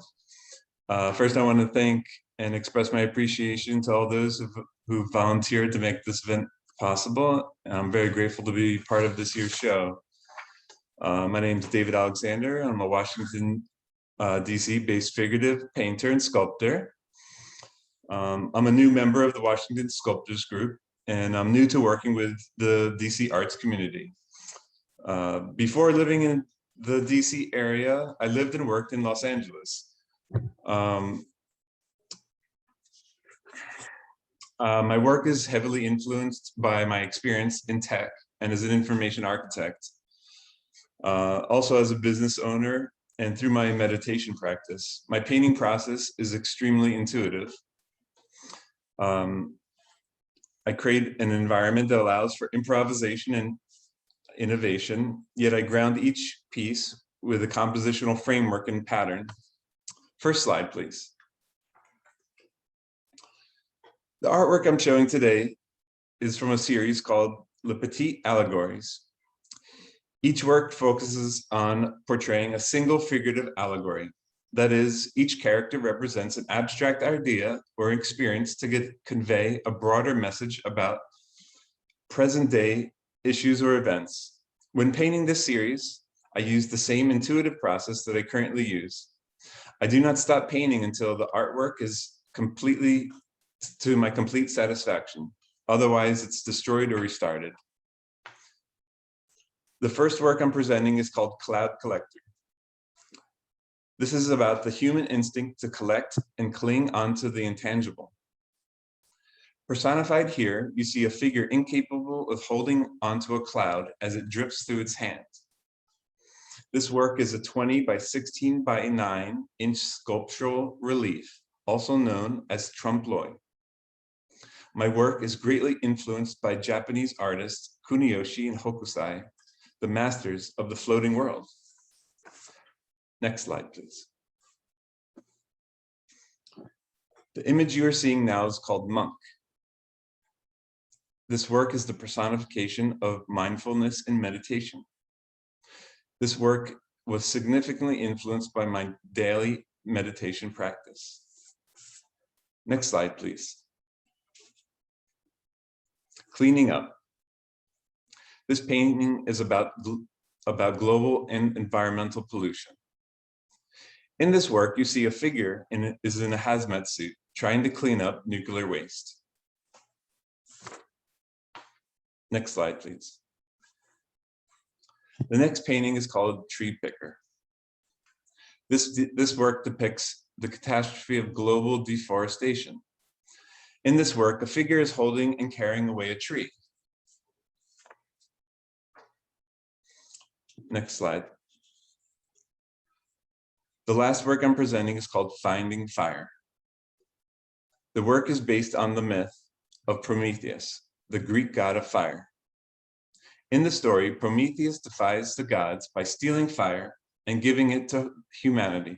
First, I want to thank and express my appreciation to all those who volunteered to make this event possible. I'm very grateful to be part of this year's show. My name is David Alexander. I'm a Washington, DC based figurative painter and sculptor. I'm a new member of the Washington Sculptors Group, and I'm new to working with the DC arts community. Before living in the DC area, I lived and worked in Los Angeles. My work is heavily influenced by my experience in tech and as an information architect. Also as a business owner and through my meditation practice. My painting process is extremely intuitive. I create an environment that allows for improvisation and innovation, yet I ground each piece with a compositional framework and pattern. First slide, please. The artwork I'm showing today is from a series called Le Petit Allegories. Each work focuses on portraying a single figurative allegory. That is, each character represents an abstract idea or experience to convey a broader message about present day issues or events. When painting this series, I use the same intuitive process that I currently use. I do not stop painting until the artwork is completely to my complete satisfaction. Otherwise, it's destroyed or restarted. The first work I'm presenting is called Cloud Collector. This is about the human instinct to collect and cling onto the intangible. Personified here, you see a figure incapable of holding onto a cloud as it drips through its hand. This work is a 20 by 16 by 9 inch sculptural relief, also known as trompe-l'oeil. My work is greatly influenced by Japanese artists Kuniyoshi and Hokusai, the masters of the floating world. Next slide, please. The image you are seeing now is called Monk. This work is the personification of mindfulness and meditation. This work was significantly influenced by my daily meditation practice. Next slide, please. Cleaning Up. This painting is about global and environmental pollution. In this work, you see a figure is in a hazmat suit trying to clean up nuclear waste. Next slide, please. The next painting is called Tree Picker. This work depicts the catastrophe of global deforestation. In this work, a figure is holding and carrying away a tree. Next slide. The last work I'm presenting is called Finding Fire. The work is based on the myth of Prometheus, the Greek god of fire. In the story, Prometheus defies the gods by stealing fire and giving it to humanity.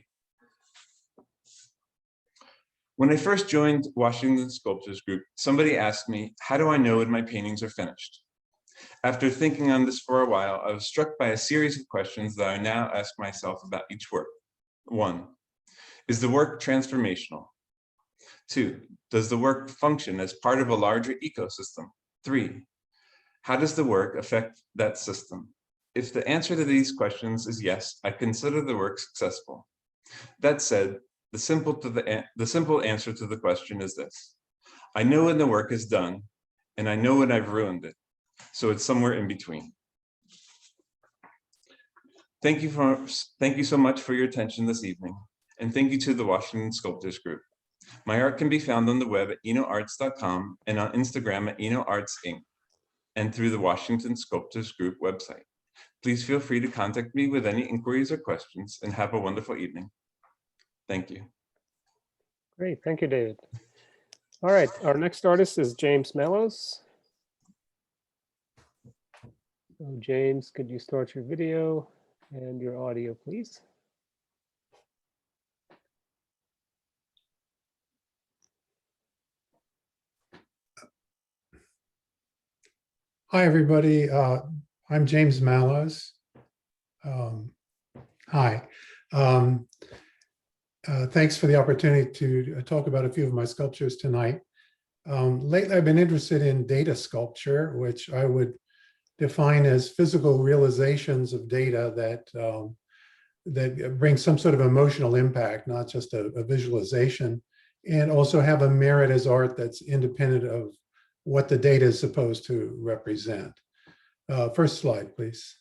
When I first joined Washington Sculptors Group, somebody asked me, how do I know when my paintings are finished? After thinking on this for a while, I was struck by a series of questions that I now ask myself about each work. 1, is the work transformational? 2, does the work function as part of a larger ecosystem? 3, how does the work affect that system? If the answer to these questions is yes, I consider the work successful. That said, the simple answer to the question is this: I know when the work is done, and I know when I've ruined it, so it's somewhere in between. Thank you so much for your attention this evening, and thank you to the Washington Sculptors Group. My art can be found on the web at enoarts.com and on Instagram at enoartsinc, and through the Washington Sculptors Group website. Please feel free to contact me with any inquiries or questions, and have a wonderful evening. Thank you. Great, thank you, David. All right, our next artist is James Mellows. So James, could you start your video and your audio, please? Hi, everybody. I'm James Mallows. Hi. Thanks for the opportunity to talk about a few of my sculptures tonight. Lately, I've been interested in data sculpture, which I would define as physical realizations of data that bring some sort of emotional impact, not just a visualization, and also have a merit as art that's independent of what the data is supposed to represent. First slide, please.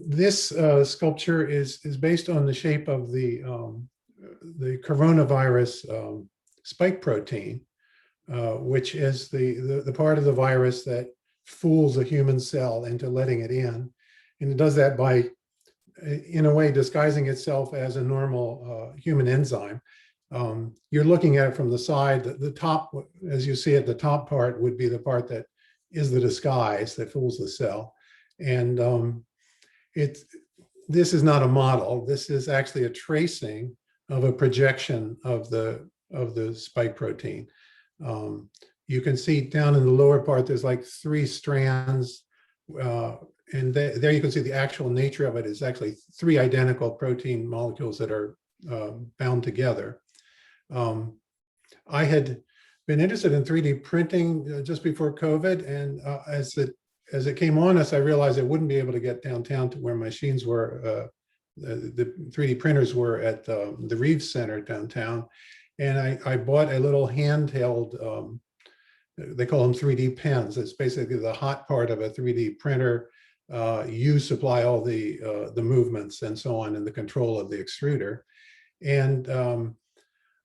This sculpture is based on the shape of the coronavirus spike protein, which is the part of the virus that fools a human cell into letting it in. And it does that by, in a way, disguising itself as a normal human enzyme. You're looking at it from the side. The top, as you see it, the top part would be the part that is the disguise that fools the cell. And this is not a model. This is actually a tracing of a projection of the spike protein. You can see down in the lower part, there's like 3 strands. And there you can see the actual nature of it is actually 3 identical protein molecules that are bound together. I had been interested in 3D printing just before COVID, and as it came on us, I realized I wouldn't be able to get downtown to where machines were. The 3D printers were at the Reeves Center downtown, and I bought a little handheld. They call them 3D pens. It's basically the hot part of a 3D printer. You supply all the movements and so on, and the control of the extruder. And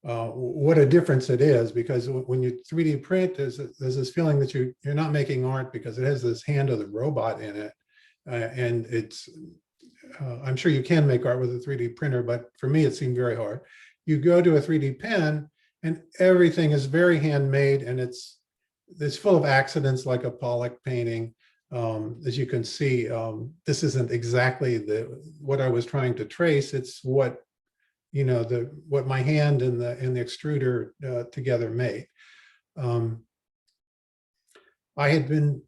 what a difference it is, because when you 3D print, there's this feeling that you're not making art because it has this hand of the robot in it. And it's, I'm sure you can make art with a 3D printer, but for me, it seemed very hard. You go to a 3D pen and everything is very handmade, and it's full of accidents like a Pollock painting. As you can see, this isn't exactly what I was trying to trace. It's what, you know, what my hand and the extruder together made. I had been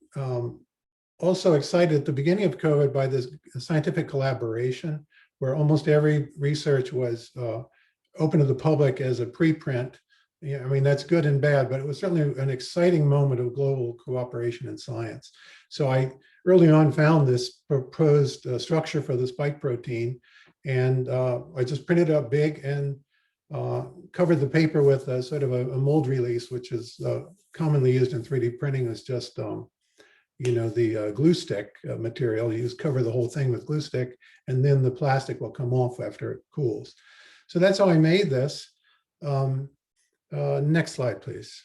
also excited at the beginning of COVID by this scientific collaboration where almost every research was open to the public as a preprint Yeah, I mean, that's good and bad, but it was certainly an exciting moment of global cooperation in science. So I early on found this proposed structure for the spike protein, and I just printed it up big and covered the paper with a sort of a mold release, which is commonly used in 3D printing as just, the glue stick material. You just cover the whole thing with glue stick, and then the plastic will come off after it cools. So that's how I made this. Next slide, please.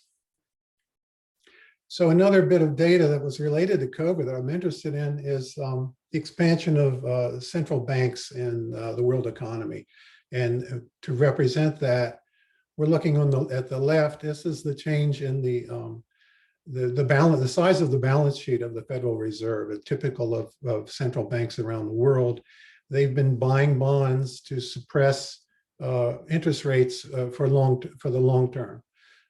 So another bit of data that was related to COVID that I'm interested in is the expansion of central banks in the world economy. And to represent that, we're looking at the left. This is the change in the size of the balance sheet of the Federal Reserve, typical of central banks around the world. They've been buying bonds to suppress interest rates for the long term.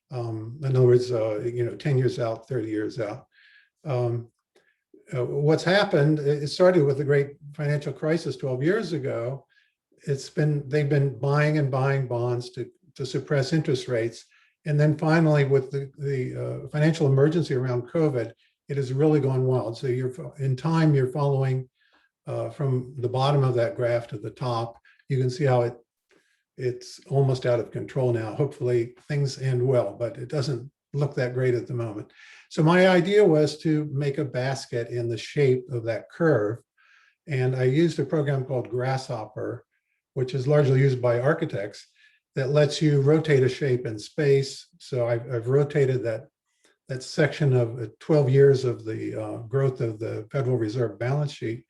In other words, 10 years out, 30 years out. What's happened, it started with the great financial crisis 12 years ago. They've been buying and buying bonds to suppress interest rates. And then finally, with the financial emergency around COVID, it has really gone wild. So you're following from the bottom of that graph to the top. You can see how it's almost out of control now. Hopefully things end well, but it doesn't look that great at the moment. So my idea was to make a basket in the shape of that curve. And I used a program called Grasshopper, which is largely used by architects, that lets you rotate a shape in space. So I've rotated that section of 12 years of the growth of the Federal Reserve balance sheet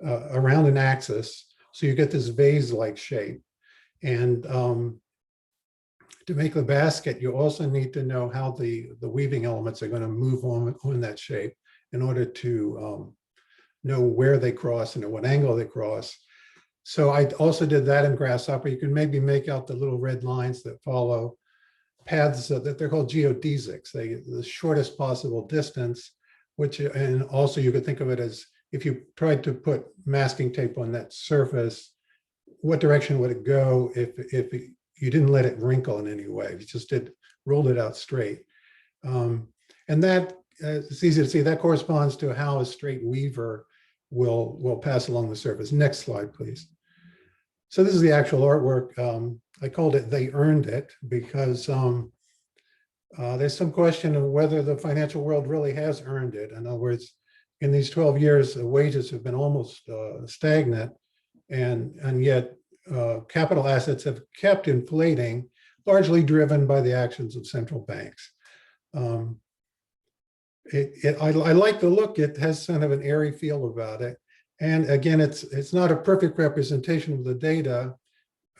around an axis. So you get this vase-like shape. And to make the basket, you also need to know how the weaving elements are going to move on that shape in order to know where they cross and at what angle they cross. So I also did that in Grasshopper. You can maybe make out the little red lines that follow paths that they're called geodesics, the shortest possible distance, and also you could think of it as if you tried to put masking tape on that surface, what direction would it go if you didn't let it wrinkle in any way? You just rolled it out straight. And that, it's easy to see, that corresponds to how a straight weaver will pass along the surface. Next slide, please. So this is the actual artwork. I called it "They Earned It" because there's some question of whether the financial world really has earned it. In other words, in these 12 years, wages have been almost stagnant, and yet capital assets have kept inflating, largely driven by the actions of central banks. I like the look. It has kind of an airy feel about it. And again, it's not a perfect representation of the data,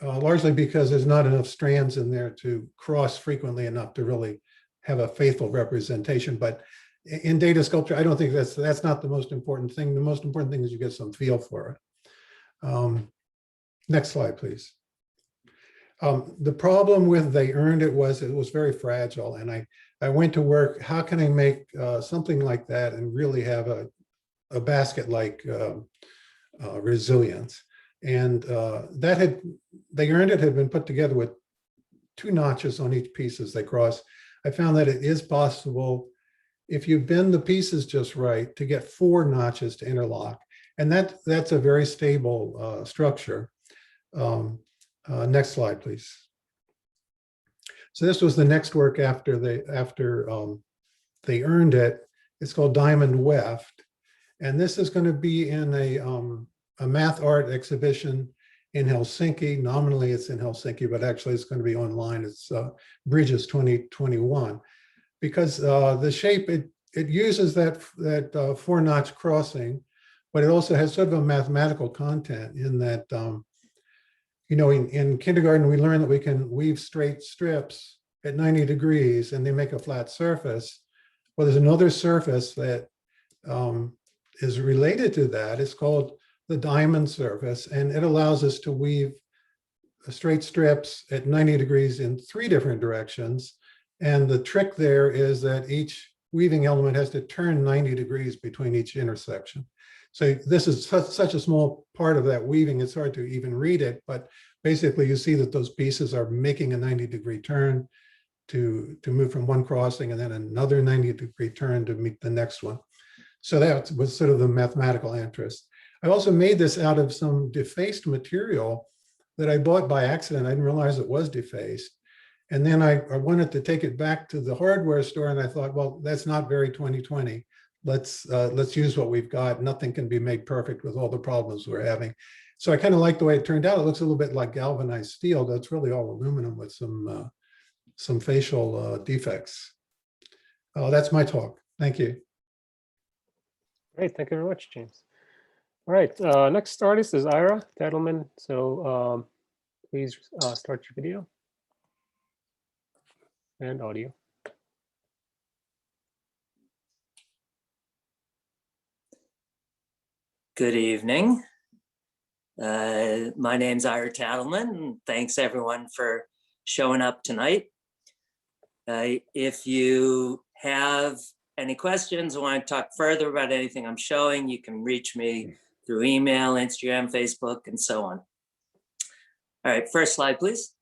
largely because there's not enough strands in there to cross frequently enough to really have a faithful representation. But in data sculpture, I don't think that's not the most important thing. The most important thing is you get some feel for it. Next slide, please. The problem with "They Earned It" was very fragile. And I went to work, how can I make something like that and really have a basket-like resilience? And "They Earned It" had been put together with 2 notches on each piece as they cross. I found that it is possible, if you bend the pieces just right, to get 4 notches to interlock. And that's a very stable structure. Next slide, please. So this was the next work after They Earned It. It's called Diamond Weft. And this is going to be in a math art exhibition in Helsinki. Nominally it's in Helsinki, but actually it's going to be online. It's Bridges 2021. Because the shape, it uses that 4-notch crossing, but it also has sort of a mathematical content in that, in kindergarten, we learned that we can weave straight strips at 90 degrees and they make a flat surface. Well, there's another surface that is related to that. It's called the diamond surface, and it allows us to weave straight strips at 90 degrees in 3 different directions. And the trick there is that each weaving element has to turn 90 degrees between each intersection. So this is such a small part of that weaving, it's hard to even read it, but basically you see that those pieces are making a 90-degree turn. to move from one crossing and then another 90-degree turn to meet the next one. So that was sort of the mathematical interest. I also made this out of some defaced material that I bought by accident. I didn't realize it was defaced. And then I wanted to take it back to the hardware store, and I thought, well, that's not very 2020. Let's use what we've got. Nothing can be made perfect with all the problems we're having. So I kind of like the way it turned out. It looks a little bit like galvanized steel. That's really all aluminum with some facial defects. That's my talk. Thank you. Great, thank you very much, James. All right, next artist is Ira Tattleman. So please start your video and audio. Good evening. My name's Ira Tattleman, and thanks everyone for showing up tonight. If you have any questions or want to talk further about anything I'm showing, you can reach me through email, Instagram, Facebook, and so on. All right, first slide, please.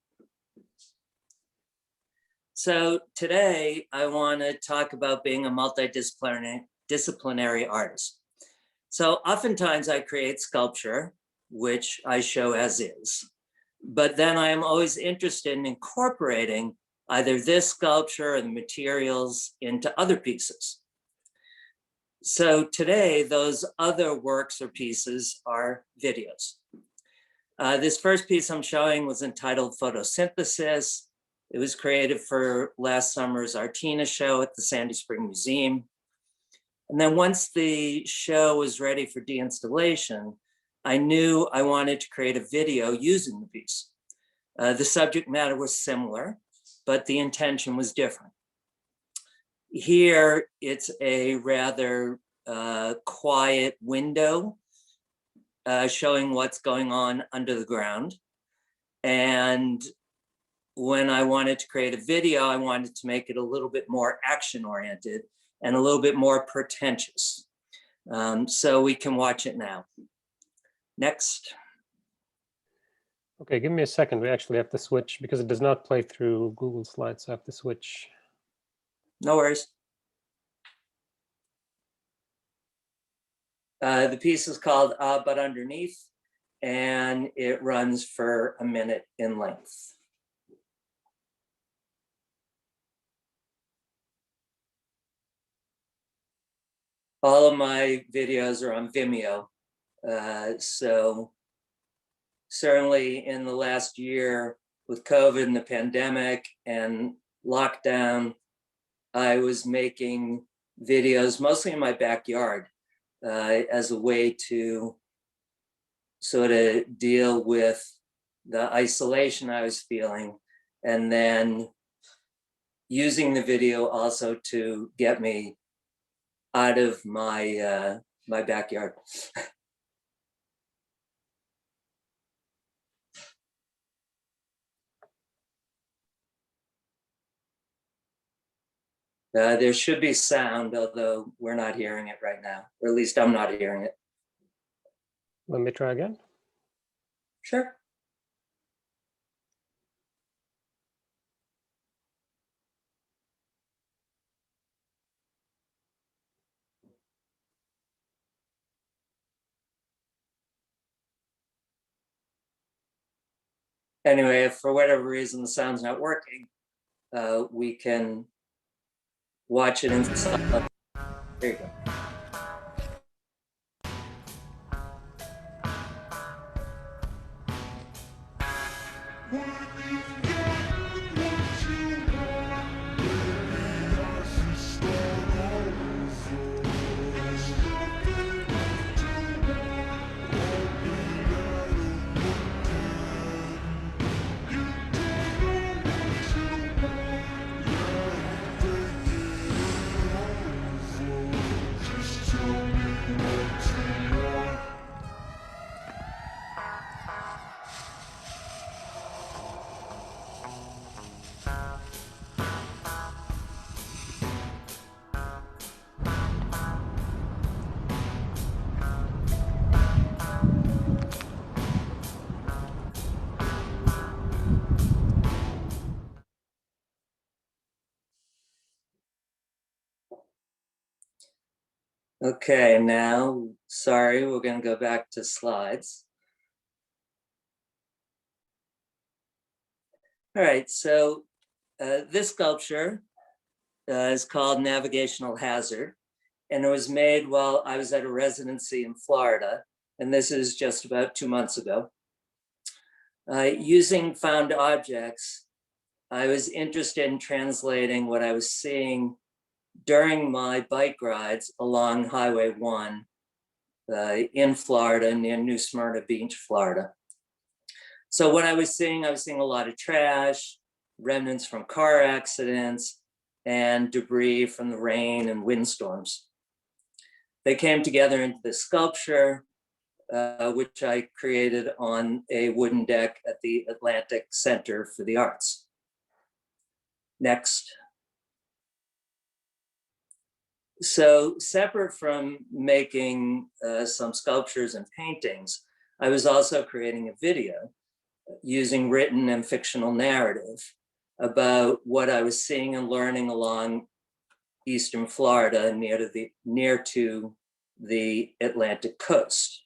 So today I want to talk about being a multidisciplinary artist. So oftentimes I create sculpture, which I show as is, but then I am always interested in incorporating either this sculpture or the materials into other pieces. So today, those other works or pieces are videos. This first piece I'm showing was entitled Photosynthesis. It was created for last summer's Artina show at the Sandy Spring Museum. And then once the show was ready for deinstallation, I knew I wanted to create a video using the piece. The subject matter was similar, but the intention was different. Here, it's a rather quiet window showing what's going on under the ground. And when I wanted to create a video, I wanted to make it a little bit more action-oriented and a little bit more pretentious. So we can watch it now. Next. Okay, give me a second. We actually have to switch because it does not play through Google Slides. So I have to switch. No worries. The piece is called But Underneath, and it runs for a minute in length. All of my videos are on Vimeo. So certainly in the last year with COVID and the pandemic and lockdown, I was making videos mostly in my backyard as a way to sort of deal with the isolation I was feeling, and then using the video also to get me out of my my backyard. There should be sound, although we're not hearing it right now, or at least I'm not hearing it. Let me try again. Sure. Anyway, if for whatever reason the sound's not working, we can watch it in the. There you go. Okay, now, sorry, we're going to go back to slides. All right, so this sculpture is called Navigational Hazard, and it was made while I was at a residency in Florida, and this is just about 2 months ago. Using found objects, I was interested in translating what I was seeing during my bike rides along Highway 1 in Florida, near New Smyrna Beach, Florida. So what I was seeing a lot of trash, remnants from car accidents, and debris from the rain and windstorms. They came together into this sculpture, which I created on a wooden deck at the Atlantic Center for the Arts. Next. So separate from making some sculptures and paintings, I was also creating a video using written and fictional narrative about what I was seeing and learning along Eastern Florida near to the Atlantic coast.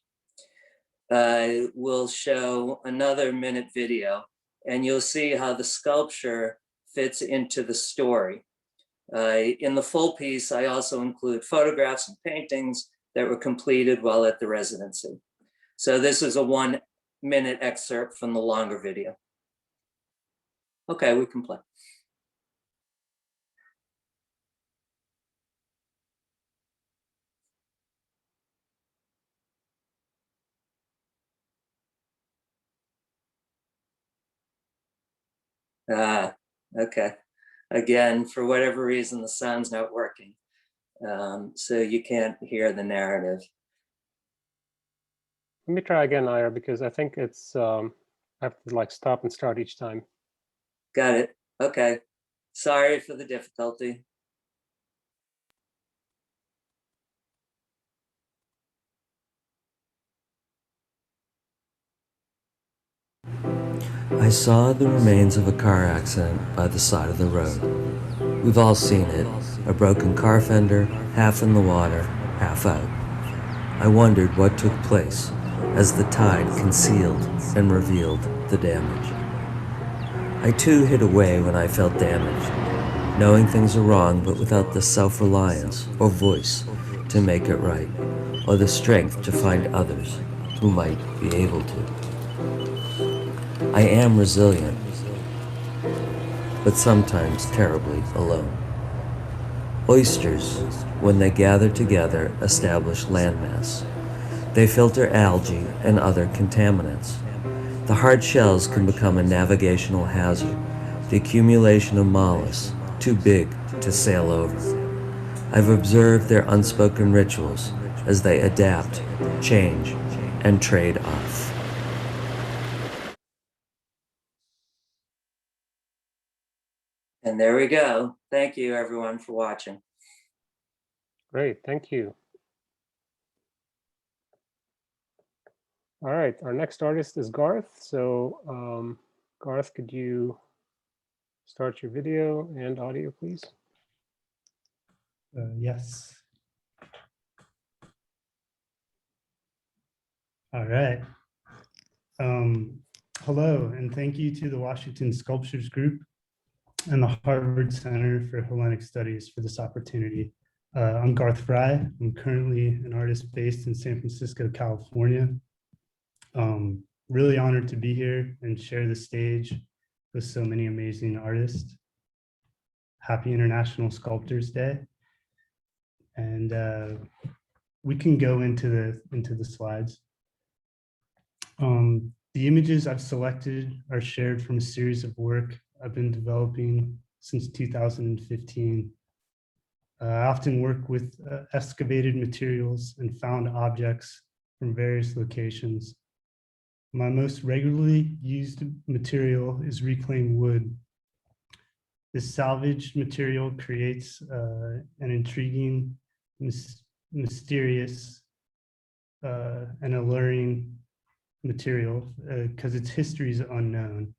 We'll show another minute video and you'll see how the sculpture fits into the story. In the full piece, I also include photographs and paintings that were completed while at the residency. So this is a 1 minute excerpt from the longer video. Okay, we can play. Okay. Again, for whatever reason, the sound's not working. So you can't hear the narrative. Let me try again, Ira, because I think it's, I have to like stop and start each time. Got it. Okay. Sorry for the difficulty. I saw the remains of a car accident by the side of the road. We've all seen it, a broken car fender, half in the water, half out. I wondered what took place as the tide concealed and revealed the damage. I too hid away when I felt damaged, knowing things are wrong but without the self-reliance or voice to make it right, or the strength to find others who might be able to. I am resilient, but sometimes terribly alone. Oysters, when they gather together, establish landmass. They filter algae and other contaminants. The hard shells can become a navigational hazard, the accumulation of mollusks too big to sail over. I've observed their unspoken rituals as they adapt, change, and trade off. And there we go. Thank you everyone for watching. Great, thank you. All right, our next artist is Garth. So Garth, could you start your video and audio, please? Yes. All right. Hello, and thank you to the Washington Sculptors Group and the Harvard Center for Hellenic Studies for this opportunity. I'm Garth Fry. I'm currently an artist based in San Francisco, California. Really honored to be here and share the stage with so many amazing artists. Happy International Sculptors Day. And we can go into the slides. The images I've selected are shared from a series of work I've been developing since 2015. I often work with excavated materials and found objects from various locations. My most regularly used material is reclaimed wood. This salvaged material creates an intriguing, mysterious, and alluring material because its history is unknown.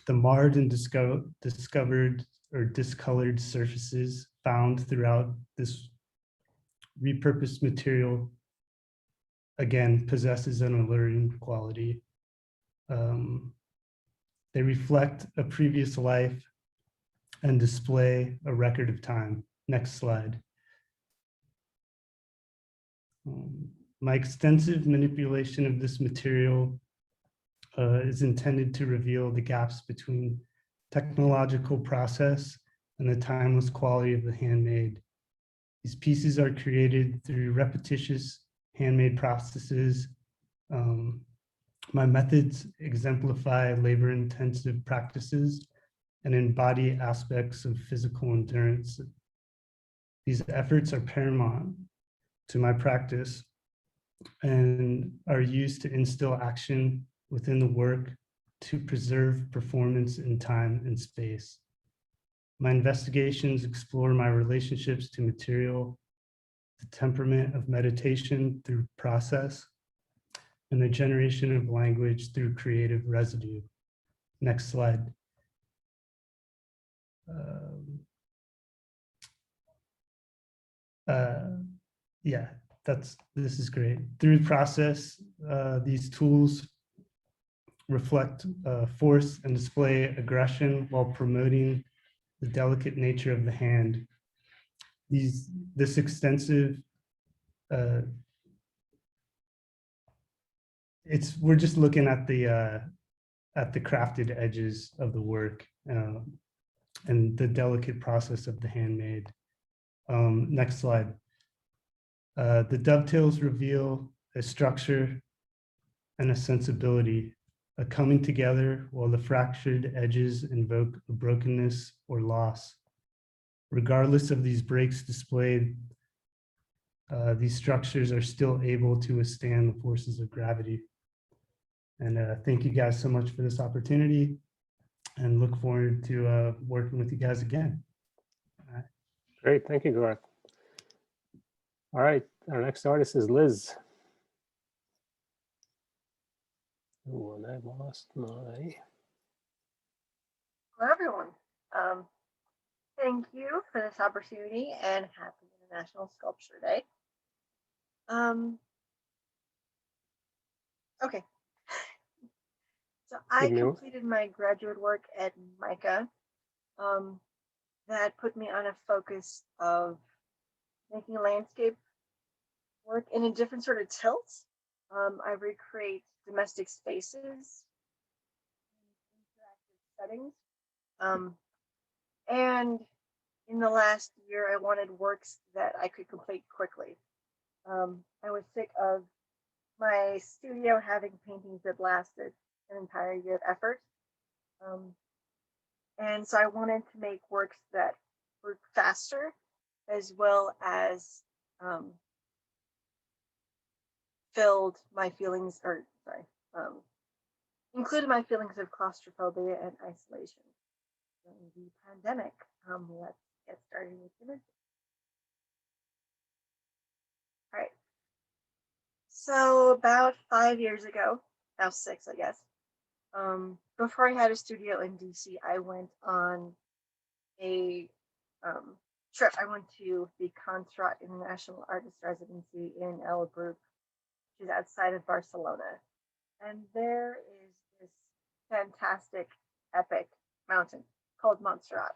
The marred and discovered or discolored surfaces found throughout this repurposed material, again, possesses an alluring quality. They reflect a previous life and display a record of time. Next slide. My extensive manipulation of this material is intended to reveal the gaps between technological process and the timeless quality of the handmade. These pieces are created through repetitious handmade processes. My methods exemplify labor-intensive practices and embody aspects of physical endurance. These efforts are paramount to my practice and are used to instill action within the work to preserve performance in time and space. My investigations explore my relationships to material, the temperament of meditation through process, and the generation of language through creative residue. Next slide. Yeah, this is great. Through process, these tools reflect force and display aggression while promoting the delicate nature of the hand. This extensive, we're just looking at the crafted edges of the work and the delicate process of the handmade. Next slide. The dovetails reveal a structure and a sensibility, a coming together while the fractured edges invoke a brokenness or loss. Regardless of these breaks displayed, these structures are still able to withstand the forces of gravity. And thank you guys so much for this opportunity and look forward to working with you guys again. Great, thank you, Garth. All right, our next artist is Liz. Oh, and I lost my... Hello, everyone. Thank you for this opportunity and happy International Sculpture Day. Okay. So I completed my graduate work at MICA that put me on a focus of making landscape work in a different sort of tilt. I recreate domestic spaces, interactive settings. And in the last year, I wanted works that I could complete quickly. I was sick of my studio having paintings that lasted an entire year of effort. And so I wanted to make works that were faster, as well as filled my feelings, or sorry, included my feelings of claustrophobia and isolation during the pandemic. Let's get started with images. All right. So about 5 years ago, now 6, I guess, before I had a studio in DC, I went on a trip. I went to the Contrat International Artist Residency in El Bruc, which is outside of Barcelona. And there is this fantastic, epic mountain called Montserrat.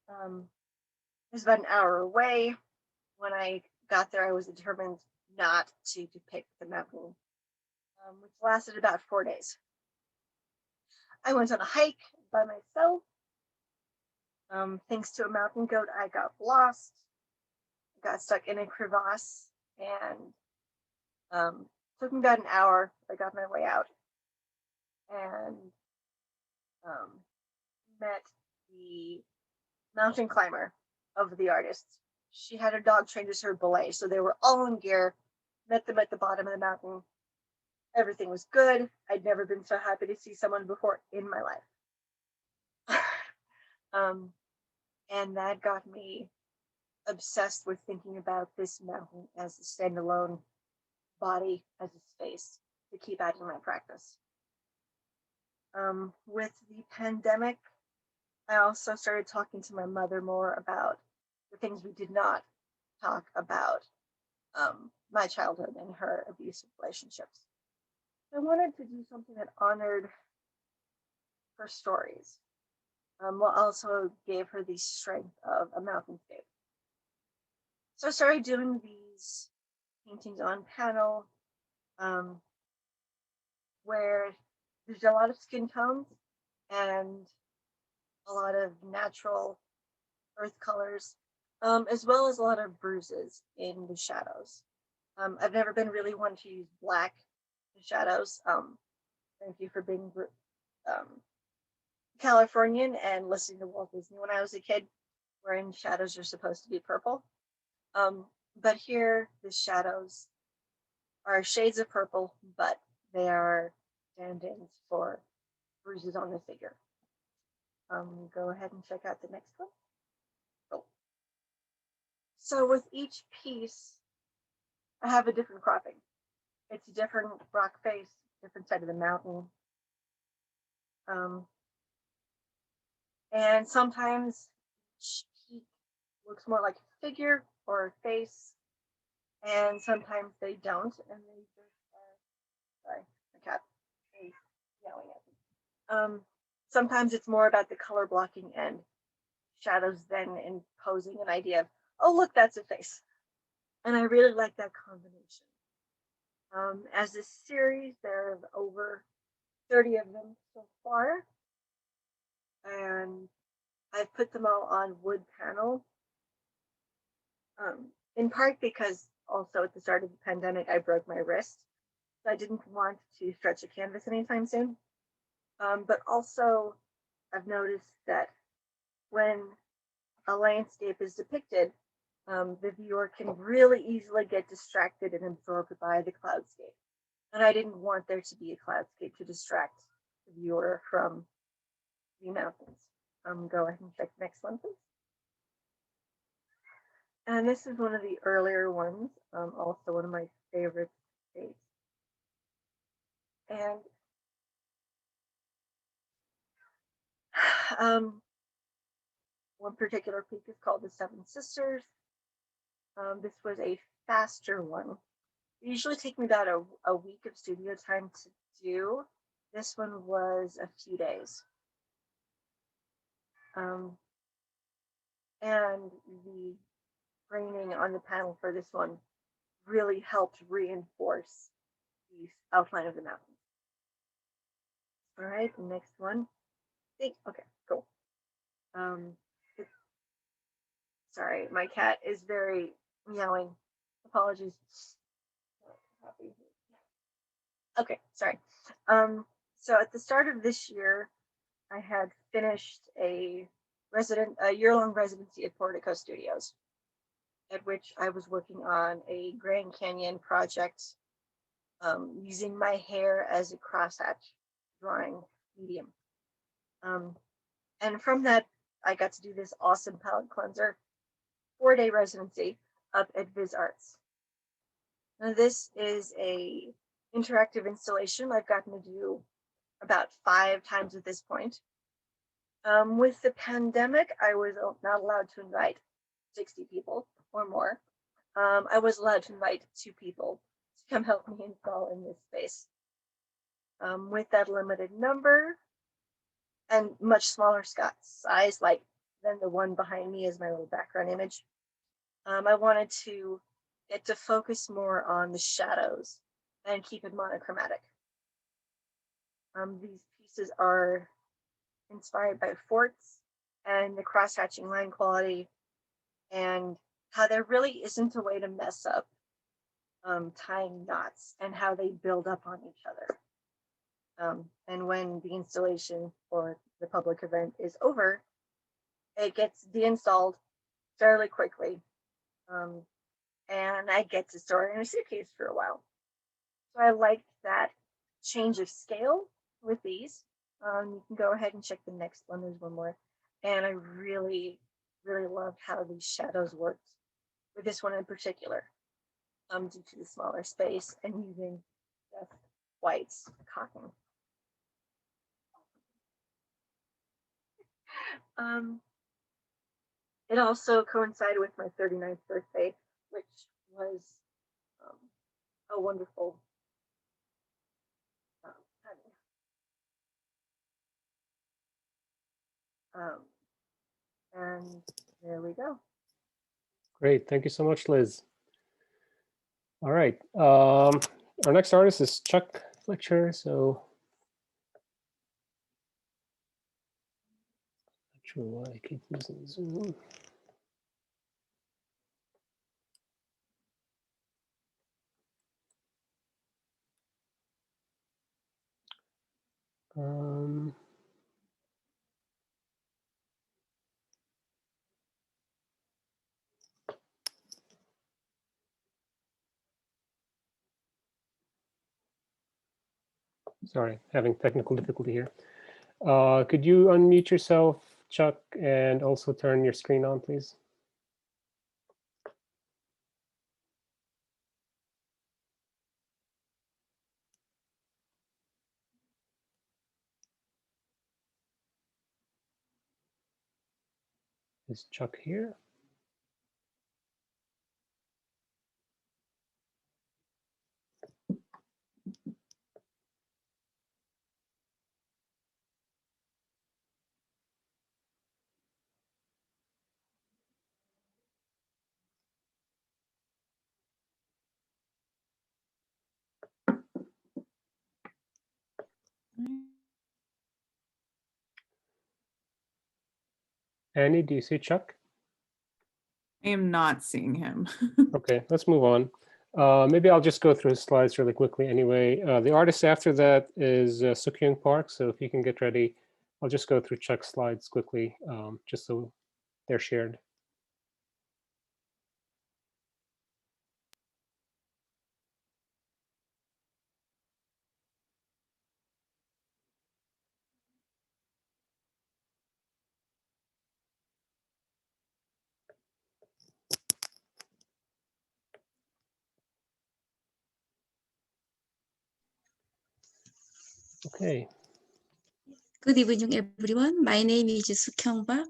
It was about an hour away. When I got there, I was determined not to depict the mountain, which lasted about 4 days. I went on a hike by myself. Thanks to a mountain goat, I got lost, got stuck in a crevasse, and took me about an hour. I got my way out and met the mountain climber of the artists. She had her dog trained as her belay, so they were all in gear. Met them at the bottom of the mountain. Everything was good. I'd never been so happy to see someone before in my life. And that got me obsessed with thinking about this mountain as a standalone body, as a space to keep adding my practice. With the pandemic, I also started talking to my mother more about the things we did not talk about my childhood and her abusive relationships. I wanted to do something that honored her stories, while also gave her the strength of a mountainscape. So I started doing these paintings on panel, where there's a lot of skin tones and a lot of natural earth colors, as well as a lot of bruises in the shadows. I've never been really one to use black in shadows. Thank you for being Californian and listening to Walt Disney when I was a kid, wherein shadows are supposed to be purple. But here, the shadows are shades of purple, but they are stand-ins for bruises on the figure. Go ahead and check out the next one. Cool. So with each piece, I have a different cropping. It's a different rock face, different side of the mountain. And sometimes each peak looks more like a figure or a face, and sometimes they don't, and they just are, sorry, the cat is yelling at me. Sometimes it's more about the color blocking and shadows then imposing an idea of, oh, look, that's a face. And I really like that combination. As this series, there are over 30 of them so far, and I've put them all on wood panel, in part because also at the start of the pandemic, I broke my wrist. So I didn't want to stretch a canvas anytime soon. But also I've noticed that when a landscape is depicted, the viewer can really easily get distracted and absorbed by the cloudscape. And I didn't want there to be a cloudscape to distract the viewer from the mountains. Go ahead and check the next one, please. And this is one of the earlier ones, also one of my favorite days. And one particular peak is called the Seven Sisters. This was a faster one. It usually take me about a week of studio time to do. This one was a few days. And the graining on the panel for this one really helped reinforce the outline of the mountain. All right, next one. Okay, cool. Sorry, my cat is very meowing. Apologies. Okay, sorry. So at the start of this year, I had finished a year-long residency at Portico Studios, at which I was working on a Grand Canyon project, using my hair as a crosshatch drawing medium. And from that, I got to do this awesome palette cleanser 4-day residency up at Viz Arts. Now this is a interactive installation I've gotten to do about 5 times at this point. With the pandemic, I was not allowed to invite 60 people or more. I was allowed to invite 2 people to come help me install in this space. With that limited number and much smaller size, like than the one behind me as my little background image, I wanted to get to focus more on the shadows and keep it monochromatic. These pieces are inspired by forts and the cross-hatching line quality, and how there really isn't a way to mess up tying knots and how they build up on each other. And when the installation or the public event is over, it gets deinstalled fairly quickly. And I get to store it in a suitcase for a while. So I liked that change of scale with these. You can go ahead and check the next one. There's one more. And I really, really loved how these shadows worked with this one in particular, due to the smaller space and using just whites cotton. It also coincided with my 39th birthday, which was a wonderful and there we go. Great, thank you so much, Liz. All right, our next artist is Chuck Fletcher. So, not sure why I keep using Zoom. Sorry, having technical difficulty here. Could you unmute yourself, Chuck, and also turn your screen on, please? Is Chuck here? Annie, do you see Chuck? I am not seeing him. Okay, let's move on. Maybe I'll just go through his slides really quickly anyway. The artist after that is Suk-Kyung Park. So if you can get ready, I'll just go through Chuck's slides quickly, just so they're shared. Okay. Good evening, everyone. My name is Suk-Kyung Park.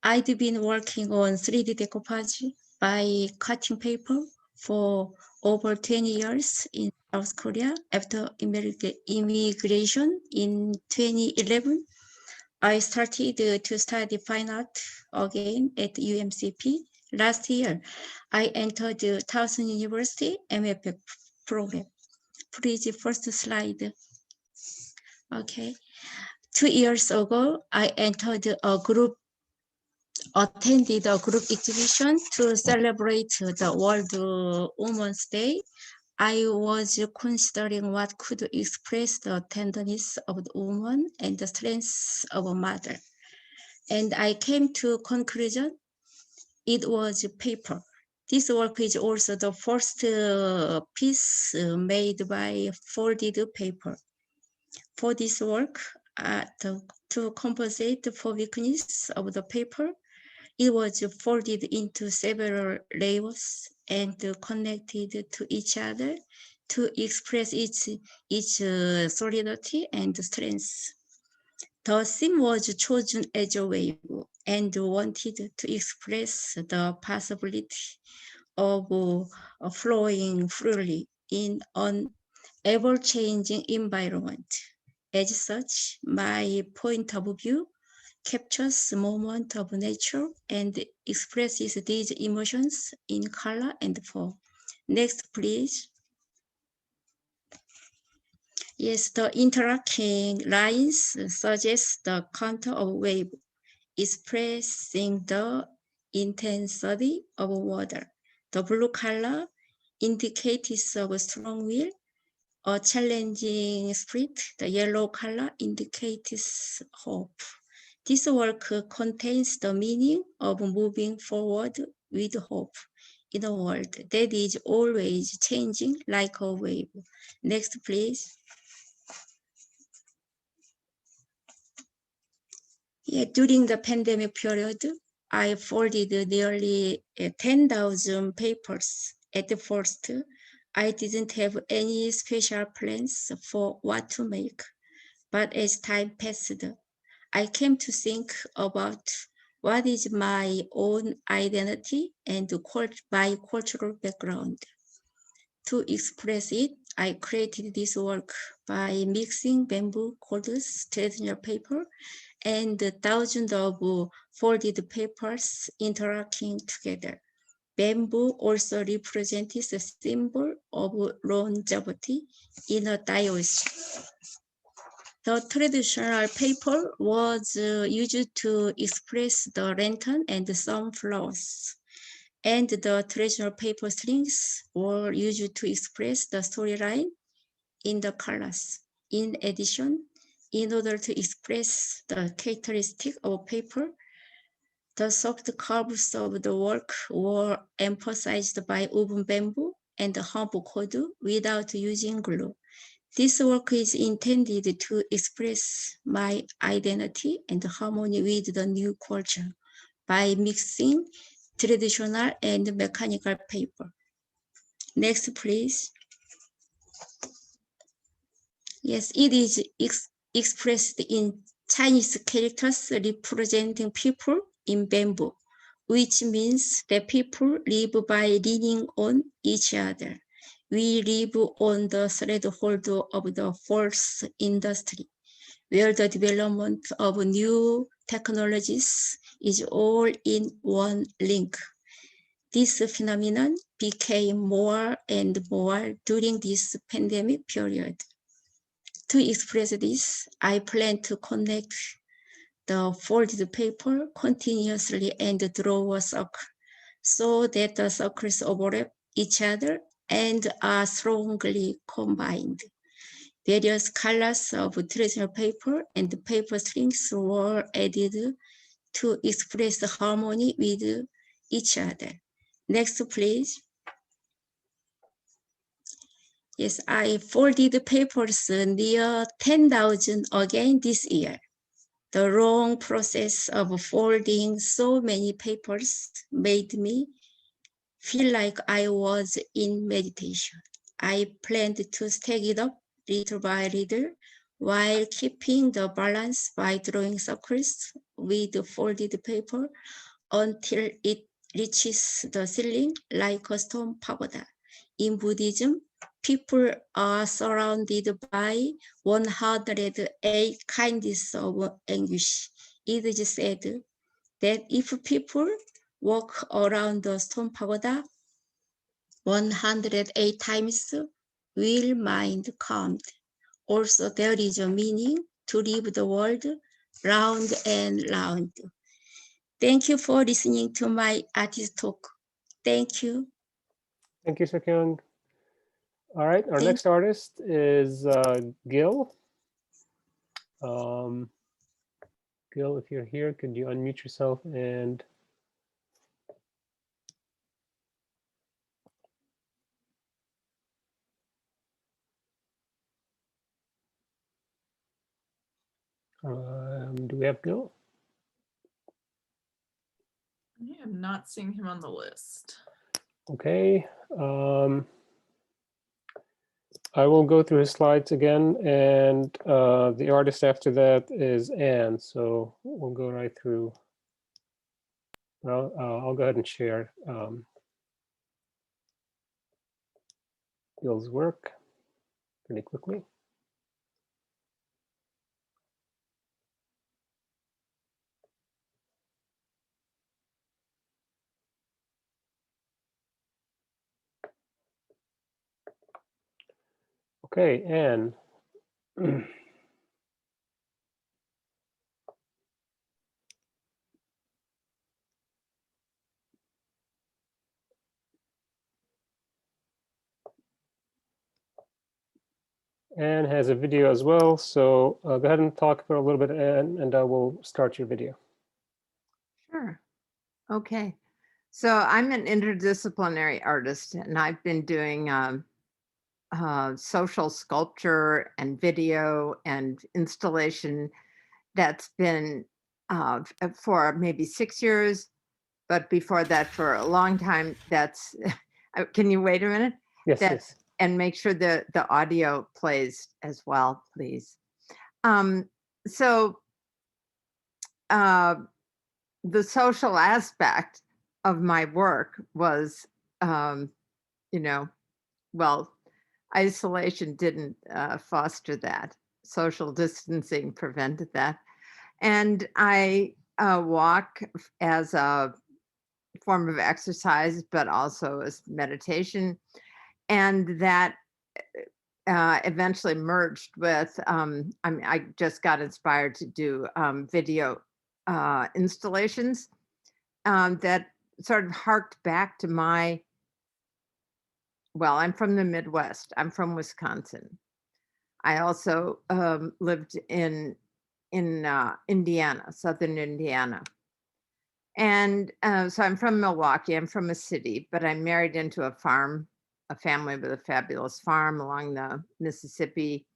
I've been working on 3D decoupage by cutting paper for over 20 years in South Korea. After immigration in 2011, I started to study fine art again at UMCP. Last year, I entered the Towson University MFA program. Please, first slide. Okay. 2 years ago, I attended a group exhibition to celebrate the World Women's Day. I was considering what could express the tenderness of the woman and the strength of a mother. And I came to conclusion, it was paper. This work is also the first piece made by folded paper. For this work, to compensate for weakness of the paper, it was folded into several layers and connected to each other to express its solidity and strength. The theme was chosen as a wave and wanted to express the possibility of flowing freely in an ever-changing environment. As such, my point of view captures the moment of nature and expresses these emotions in color and form. Next, please. Yes, the interlocking lines suggest the contour of wave, expressing the intensity of water. The blue color indicates a strong will, a challenging spirit. The yellow color indicates hope. This work contains the meaning of moving forward with hope in a world that is always changing like a wave. Next, please. Yeah, during the pandemic period, I folded nearly 10,000 papers. At first, I didn't have any special plans for what to make, but as time passed, I came to think about what is my own identity and my cultural background. To express it, I created this work by mixing bamboo cords, traditional paper, and thousands of folded papers interacting together. Bamboo also represents a symbol of longevity in a dynasty. The traditional paper was used to express the lantern and some flowers. And the traditional paper strings were used to express the storyline in the colors. In addition, in order to express the characteristic of paper, the soft curves of the work were emphasized by woven bamboo and humble cord without using glue. This work is intended to express my identity and harmony with the new culture by mixing traditional and mechanical paper. Next, please. Yes, it is expressed in Chinese characters representing people in bamboo, which means that people live by leaning on each other. We live on the threshold of the fourth industry, where the development of new technologies is all in one link. This phenomenon became more and more during this pandemic period. To express this, I plan to connect the folded paper continuously and draw a circle so that the circles overlap each other and are strongly combined. Various colors of traditional paper and paper strings were added to express harmony with each other. Next, please. Yes, I folded papers near 10,000 again this year. The long process of folding so many papers made me feel like I was in meditation. I planned to stack it up little by little while keeping the balance by drawing circles with the folded paper until it reaches the ceiling like a stone pagoda. In Buddhism, people are surrounded by 108 kinds of anguish. It is said that if people walk around the stone pagoda 108 times, will mind calmed. Also, there is a meaning to live the world round and round. Thank you for listening to my artist talk. Thank you. Thank you, Sekyung. All right, our next artist is Gil. Gil, if you're here, could you unmute yourself and do we have Gil? I am not seeing him on the list. Okay. I will go through his slides again, and the artist after that is Ann. So we'll go right through. Well, I'll go ahead and share Gil's work pretty quickly. Okay, Ann. Ann has a video as well, so go ahead and talk for a little bit, Ann, and I will start your video. Sure. Okay. So I'm an interdisciplinary artist, and I've been doing social sculpture and video and installation. That's been for maybe 6 years, but before that for a long time. That's, can you wait a minute? Yes, yes. And make sure that the audio plays as well, please. the social aspect of my work was, you know, well, isolation didn't foster that. Social distancing prevented that. And I walk as a form of exercise, but also as meditation. And that eventually merged with, I just got inspired to do video installations that sort of harked back to my, well, I'm from the Midwest. I'm from Wisconsin. I also lived in Indiana, Southern Indiana. And so I'm from Milwaukee. I'm from a city, but I'm married into a farm, a family with a fabulous farm along the Mississippi.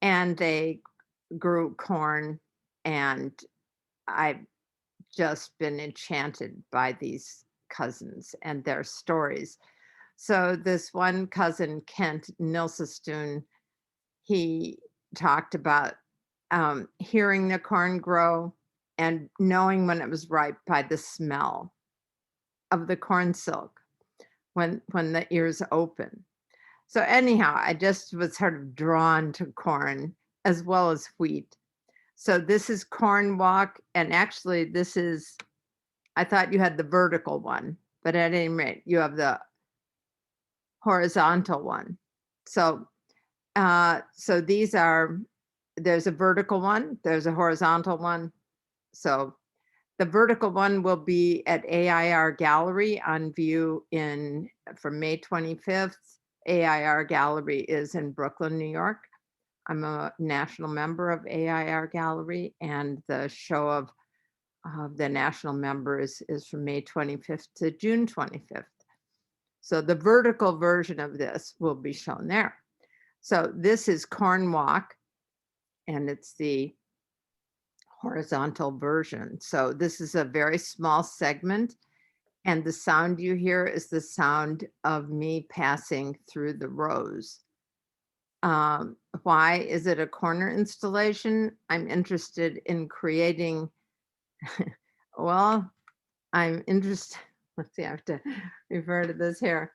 And they grew corn, and I've just been enchanted by these cousins and their stories. So this one cousin, Kent Nilsestun, he talked about hearing the corn grow and knowing when it was ripe by the smell of the corn silk when the ears open. So anyhow, I just was sort of drawn to corn as well as wheat. So this is corn walk, and actually this is, I thought you had the vertical one, but at any rate, you have the horizontal one. So so these are, there's a vertical one, there's a horizontal one. So the vertical one will be at AIR Gallery on view from May 25th. AIR Gallery is in Brooklyn, New York. I'm a national member of AIR Gallery, and the show of the national members is from May 25th to June 25th. So the vertical version of this will be shown there. So this is Corn Walk, and it's the horizontal version. So this is a very small segment, and the sound you hear is the sound of me passing through the rows. Why is it a corner installation? I'm interested in creating, well, I'm interested, let's see, I have to refer to this here.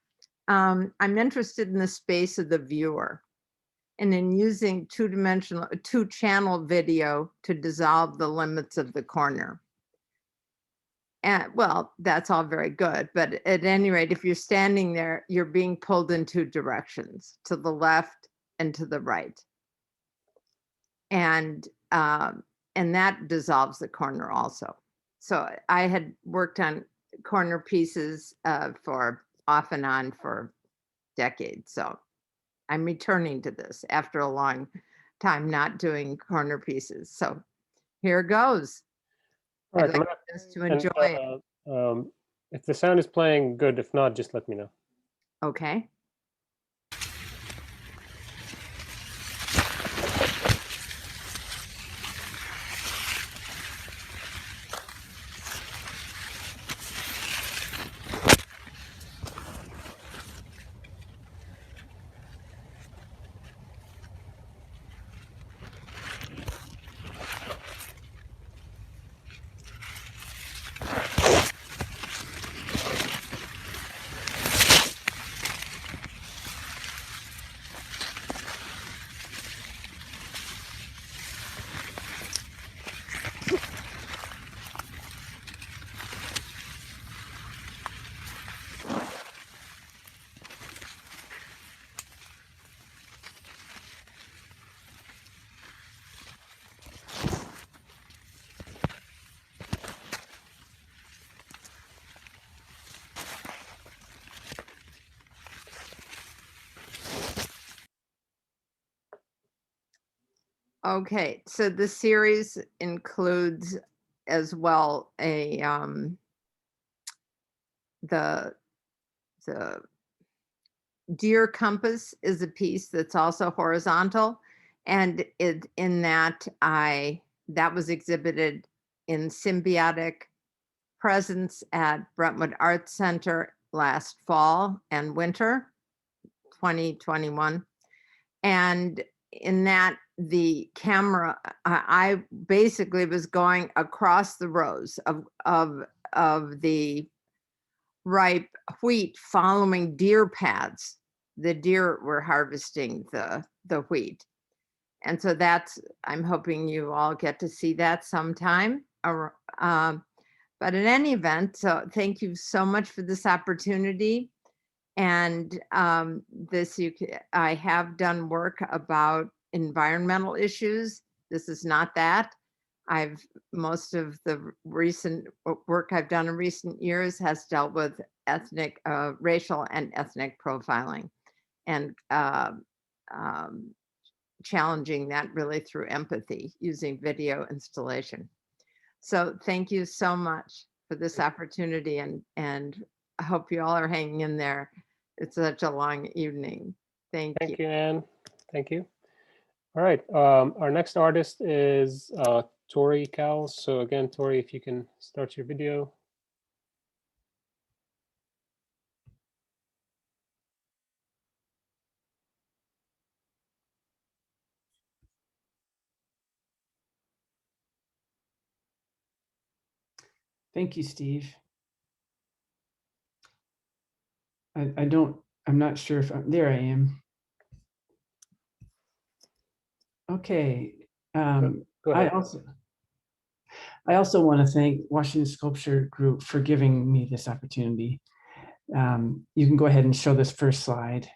I'm interested in the space of the viewer and in using two-channel video to dissolve the limits of the corner. And well, that's all very good, but at any rate, if you're standing there, you're being pulled in two directions, to the left and to the right. And that dissolves the corner also. So I had worked on corner pieces for off and on for decades. So I'm returning to this after a long time not doing corner pieces. So here goes. All right, I'd like just to enjoy it. If the sound is playing, good. If not, just let me know. Okay. Okay, so the series includes as well a the deer compass is a piece that's also horizontal, and that was exhibited in Symbiotic Presence at Brentwood Arts Center last fall and winter 2021. And in that the camera, I basically was going across the rows of the ripe wheat following deer paths. The deer were harvesting the wheat. And so I'm hoping you all get to see that sometime. But in any event, so thank you so much for this opportunity. And I have done work about environmental issues. This is not that. Most of the recent work I've done in recent years has dealt with racial and ethnic profiling, and challenging that really through empathy using video installation. So thank you so much for this opportunity, and I hope you all are hanging in there. It's such a long evening. Thank you. Thank you, Ann. Thank you. All right, our next artist is Tori Cowles. So again, Tori, if you can start your video. Thank you, Steve. I'm not sure if there I am. Okay. Go ahead. I also want to thank Washington Sculpture Group for giving me this opportunity. You can go ahead and show this first slide.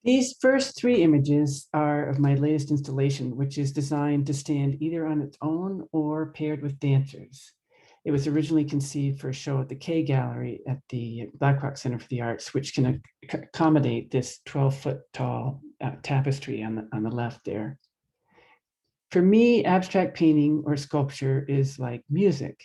These first 3 images are of my latest installation, which is designed to stand either on its own or paired with dancers. It was originally conceived for a show at the K Gallery at the Blackhawk Center for the Arts, which can accommodate this 12-foot tall tapestry on the left there. For me, abstract painting or sculpture is like music.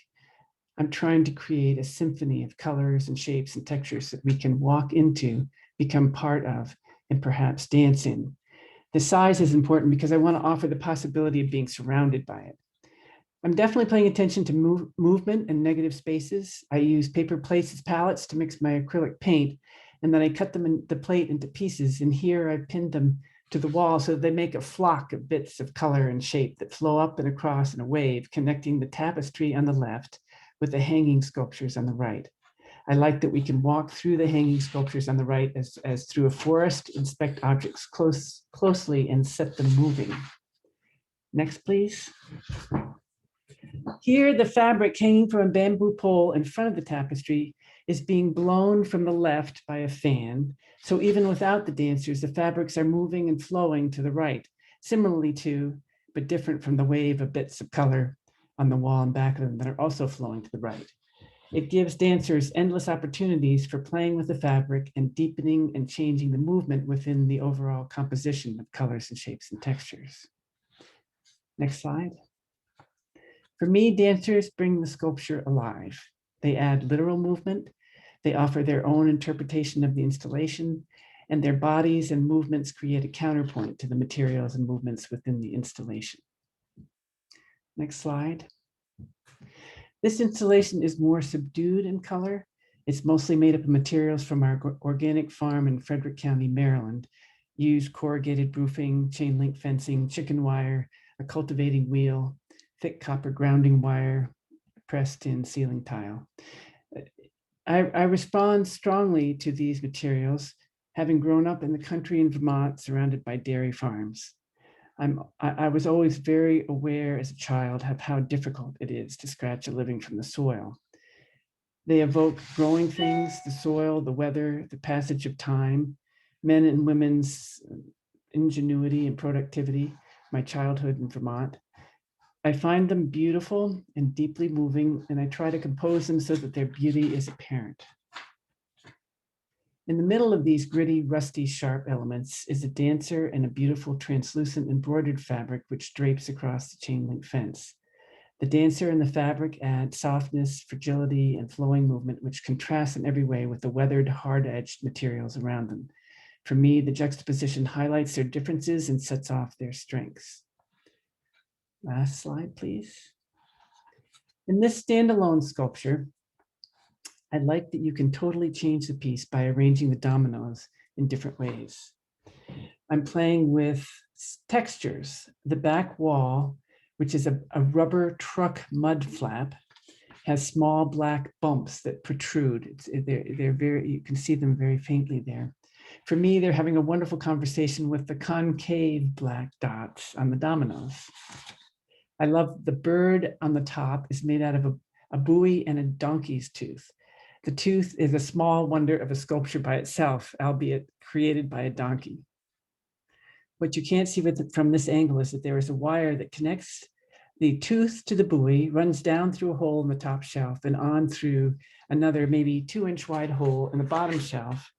I'm trying to create a symphony of colors and shapes and textures that we can walk into, become part of, and perhaps dance in. The size is important because I want to offer the possibility of being surrounded by it. I'm definitely paying attention to movement and negative spaces. I use paper plates as palettes to mix my acrylic paint, and then I cut the plate into pieces, and here I pinned them to the wall so they make a flock of bits of color and shape that flow up and across in a wave, connecting the tapestry on the left with the hanging sculptures on the right. I like that we can walk through the hanging sculptures on the right as through a forest, inspect objects closely and set them moving. Next, please. Here, the fabric hanging from a bamboo pole in front of the tapestry is being blown from the left by a fan. So even without the dancers, the fabrics are moving and flowing to the right, similarly to, but different from the wave of bits of color on the wall and back of them that are also flowing to the right. It gives dancers endless opportunities for playing with the fabric and deepening and changing the movement within the overall composition of colors and shapes and textures. Next slide. For me, dancers bring the sculpture alive. They add literal movement. They offer their own interpretation of the installation, and their bodies and movements create a counterpoint to the materials and movements within the installation. Next slide. This installation is more subdued in color. It's mostly made up of materials from our organic farm in Frederick County, Maryland. Use corrugated roofing, chain link fencing, chicken wire, a cultivating wheel, thick copper grounding wire, pressed in ceiling tile. I respond strongly to these materials, having grown up in the country in Vermont, surrounded by dairy farms. I was always very aware as a child of how difficult it is to scratch a living from the soil. They evoke growing things, the soil, the weather, the passage of time, men and women's ingenuity and productivity, my childhood in Vermont. I find them beautiful and deeply moving, and I try to compose them so that their beauty is apparent. In the middle of these gritty, rusty, sharp elements is a dancer and a beautiful translucent embroidered fabric which drapes across the chain link fence. The dancer and the fabric add softness, fragility, and flowing movement, which contrasts in every way with the weathered, hard-edged materials around them. For me, the juxtaposition highlights their differences and sets off their strengths. Last slide, please. In this standalone sculpture, I like that you can totally change the piece by arranging the dominoes in different ways. I'm playing with textures. The back wall, which is a rubber truck mud flap, has small black bumps that protrude. They're very, you can see them very faintly there. For me, they're having a wonderful conversation with the concave black dots on the dominoes. I love the bird on the top is made out of a buoy and a donkey's tooth. The tooth is a small wonder of a sculpture by itself, albeit created by a donkey. What you can't see from this angle is that there is a wire that connects the tooth to the buoy, runs down through a hole in the top shelf and on through another maybe 2-inch wide hole in the bottom shelf,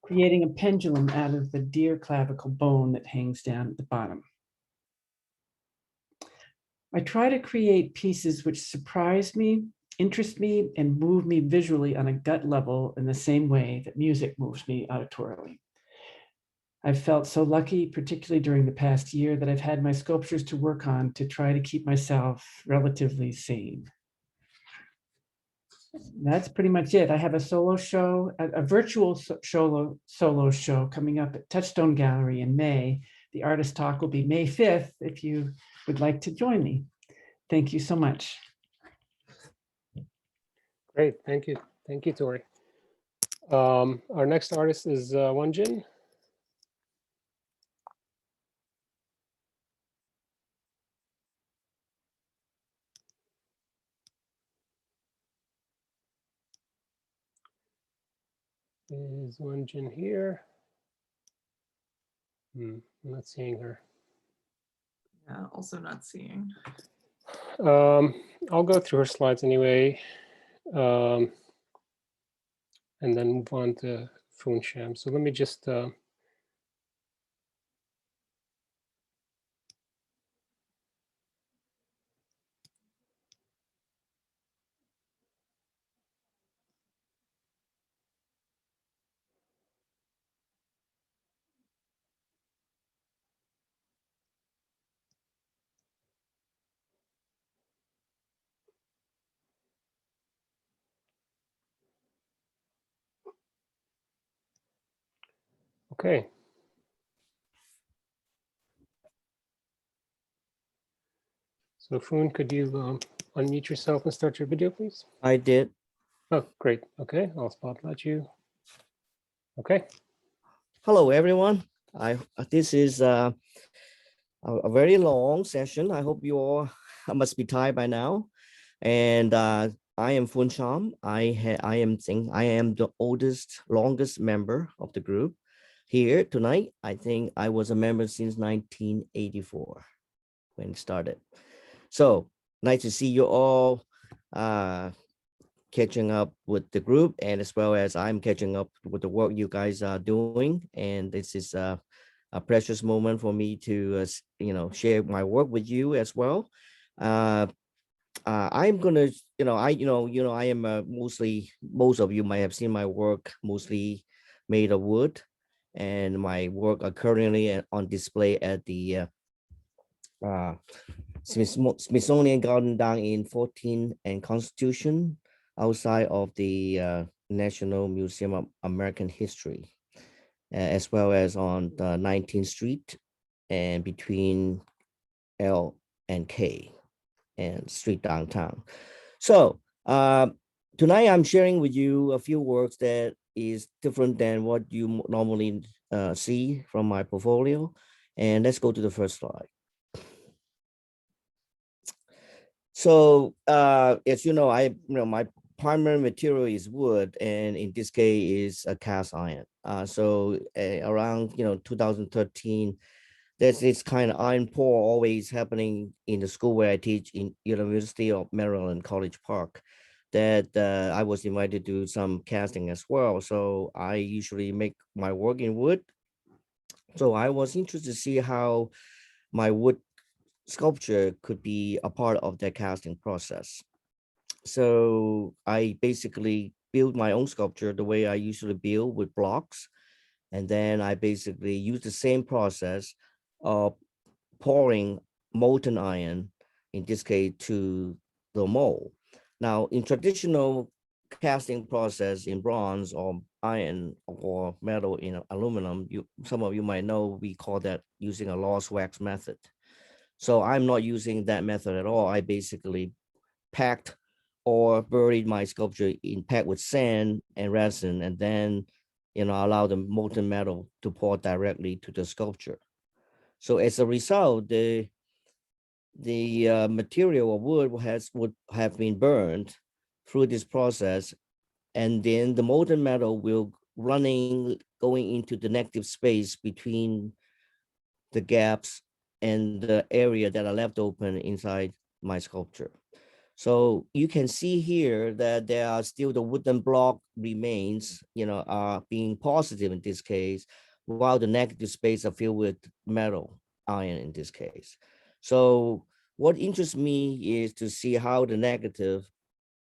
creating a pendulum out of the deer clavicle bone that hangs down at the bottom. I try to create pieces which surprise me, interest me, and move me visually on a gut level in the same way that music moves me auditorily. I've felt so lucky, particularly during the past year, that I've had my sculptures to work on to try to keep myself relatively sane. That's pretty much it. I have a solo show, a virtual solo show coming up at Touchstone Gallery in May. The artist talk will be May 5th if you would like to join me. Thank you so much. Great, thank you. Thank you, Tori. Our next artist is Wonjin. Is Wonjin here? I'm not seeing her. Yeah, also not seeing. I'll go through her slides anyway, and then move on to Funsham. So let me just okay. So Foon, could you unmute yourself and start your video, please? I did. Oh, great. Okay, I'll spotlight you. Okay. Hello, everyone. This is a very long session. I hope you all must be tired by now. And I am Funsham. I am the oldest, longest member of the group here tonight. I think I was a member since 1984 when it started. So nice to see you all catching up with the group, and as well as I'm catching up with the work you guys are doing. And this is a precious moment for me to share my work with you as well. I'm gonna, I am mostly, most of you might have seen my work mostly made of wood, and my work are currently on display at the Smithsonian Garden down in 14th and Constitution, outside of the National Museum of American History, as well as on the 19th Street and between L and K and street downtown. So tonight I'm sharing with you a few works that is different than what you normally see from my portfolio. And let's go to the first slide. So as you know, my primary material is wood, and in this case is a cast iron. So around 2013, there's this kind of iron pour always happening in the school where I teach in University of Maryland, College Park, that I was invited to do some casting as well. So I usually make my work in wood. So I was interested to see how my wood sculpture could be a part of the casting process. So I basically build my own sculpture the way I usually build, with blocks. And then I basically use the same process of pouring molten iron, in this case, to the mold. Now, in traditional casting process in bronze or iron or metal in aluminum, some of you might know we call that using a lost wax method. So I'm not using that method at all. I basically packed or buried my sculpture in packed with sand and resin, and then allow the molten metal to pour directly to the sculpture. So as a result, the material or wood would have been burned through this process, and then the molten metal will going into the negative space between the gaps and the area that are left open inside my sculpture. So you can see here that there are still the wooden block remains, are being positive in this case, while the negative space are filled with metal, iron in this case. So what interests me is to see how the negative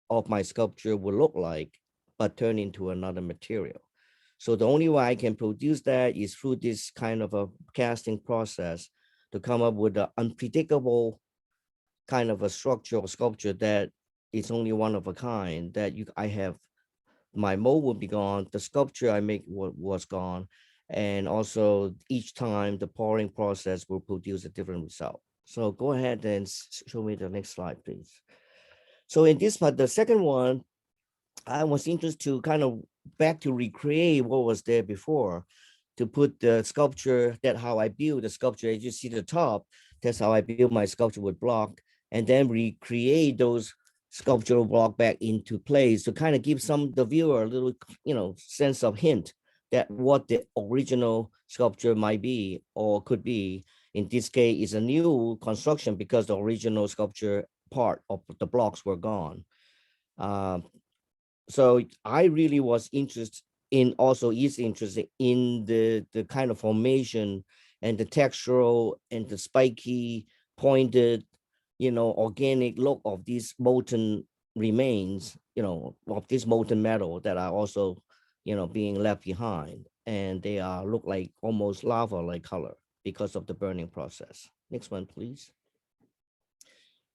of my sculpture will look like, but turn into another material. So the only way I can produce that is through this kind of a casting process to come up with an unpredictable kind of a structure or sculpture that is only one of a kind, that I have, my mold will be gone, the sculpture I make was gone, and also each time the pouring process will produce a different result. So go ahead and show me the next slide, please. So in this part, the second one, I was interested to kind of back to recreate what was there before, to put the sculpture, that how I build the sculpture. As you see the top, that's how I build my sculpture with block, and then recreate those sculptural block back into place to kind of give the viewer a little, sense of hint that what the original sculpture might be or could be. In this case, is a new construction because the original sculpture part of the blocks were gone. So I really was interested in, also is interested in the kind of formation and the textural and the spiky, pointed, organic look of these molten remains, of this molten metal that are also, being left behind. And they look like almost lava-like color because of the burning process. Next one, please.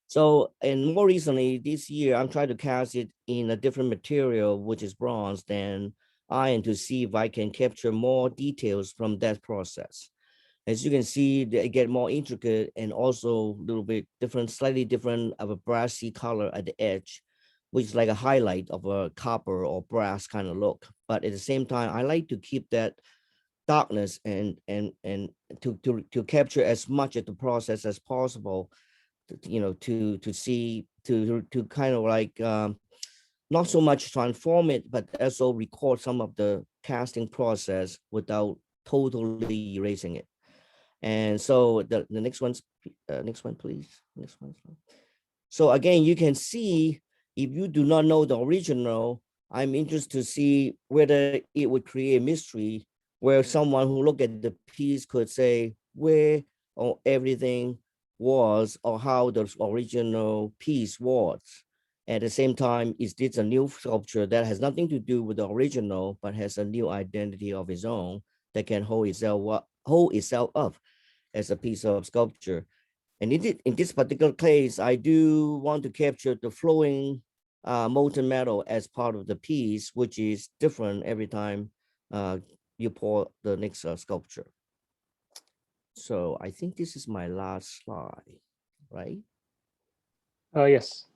So, and more recently this year, I'm trying to cast it in a different material, which is bronze, than iron, to see if I can capture more details from that process. As you can see, they get more intricate and also a little bit different, slightly different of a brassy color at the edge, which is like a highlight of a copper or brass kind of look. But at the same time, I like to keep that darkness and to capture as much of the process as possible, to see, to kind of like not so much transform it, but also record some of the casting process without totally erasing it. And so the next one, please. Next one. So again, you can see, if you do not know the original, I'm interested to see whether it would create mystery, where someone who look at the piece could say where or everything was, or how the original piece was. At the same time, is this a new sculpture that has nothing to do with the original, but has a new identity of its own that can hold itself up as a piece of sculpture. And in this particular case, I do want to capture the flowing molten metal as part of the piece, which is different every time you pour the next sculpture. So I think this is my last slide, right? Yes.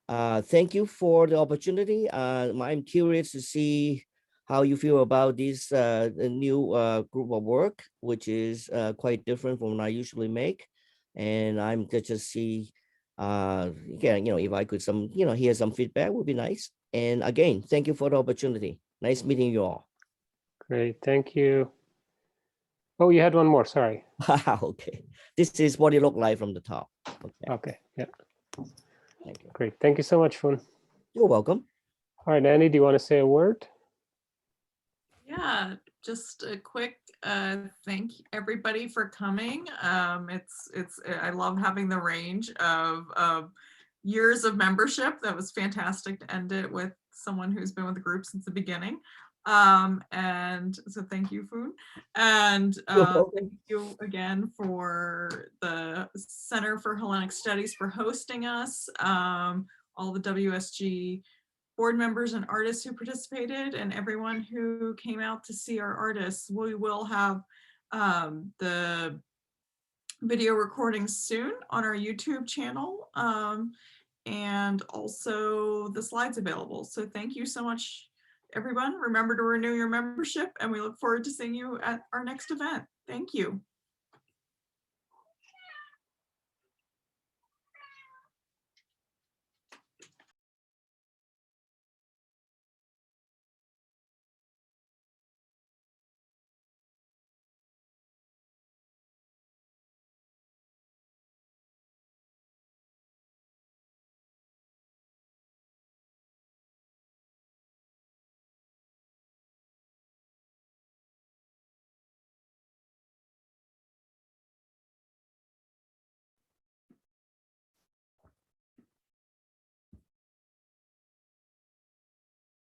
Thank you for the opportunity. I'm curious to see how you feel about this new group of work, which is quite different from what I usually make. And I'm just see, again, if I could hear some feedback would be nice. And again, thank you for the opportunity. Nice meeting you all. Great, thank you. Oh, you had one more, sorry. Okay, this is what it looked like from the top. Okay, yeah. Thank you. Great, thank you so much, Fun. You're welcome. All right, Annie, do you want to say a word? Yeah, just a quick thank everybody for coming. I love having the range of years of membership. That was fantastic to end it with someone who's been with the group since the beginning. And so thank you, Foon. And thank you again for the Center for Hellenic Studies for hosting us, all the WSG board members and artists who participated and everyone who came out to see our artists. We will have the video recording soon on our YouTube channel, and also the slides available. So thank you so much, everyone. Remember to renew your membership, and we look forward to seeing you at our next event. Thank you.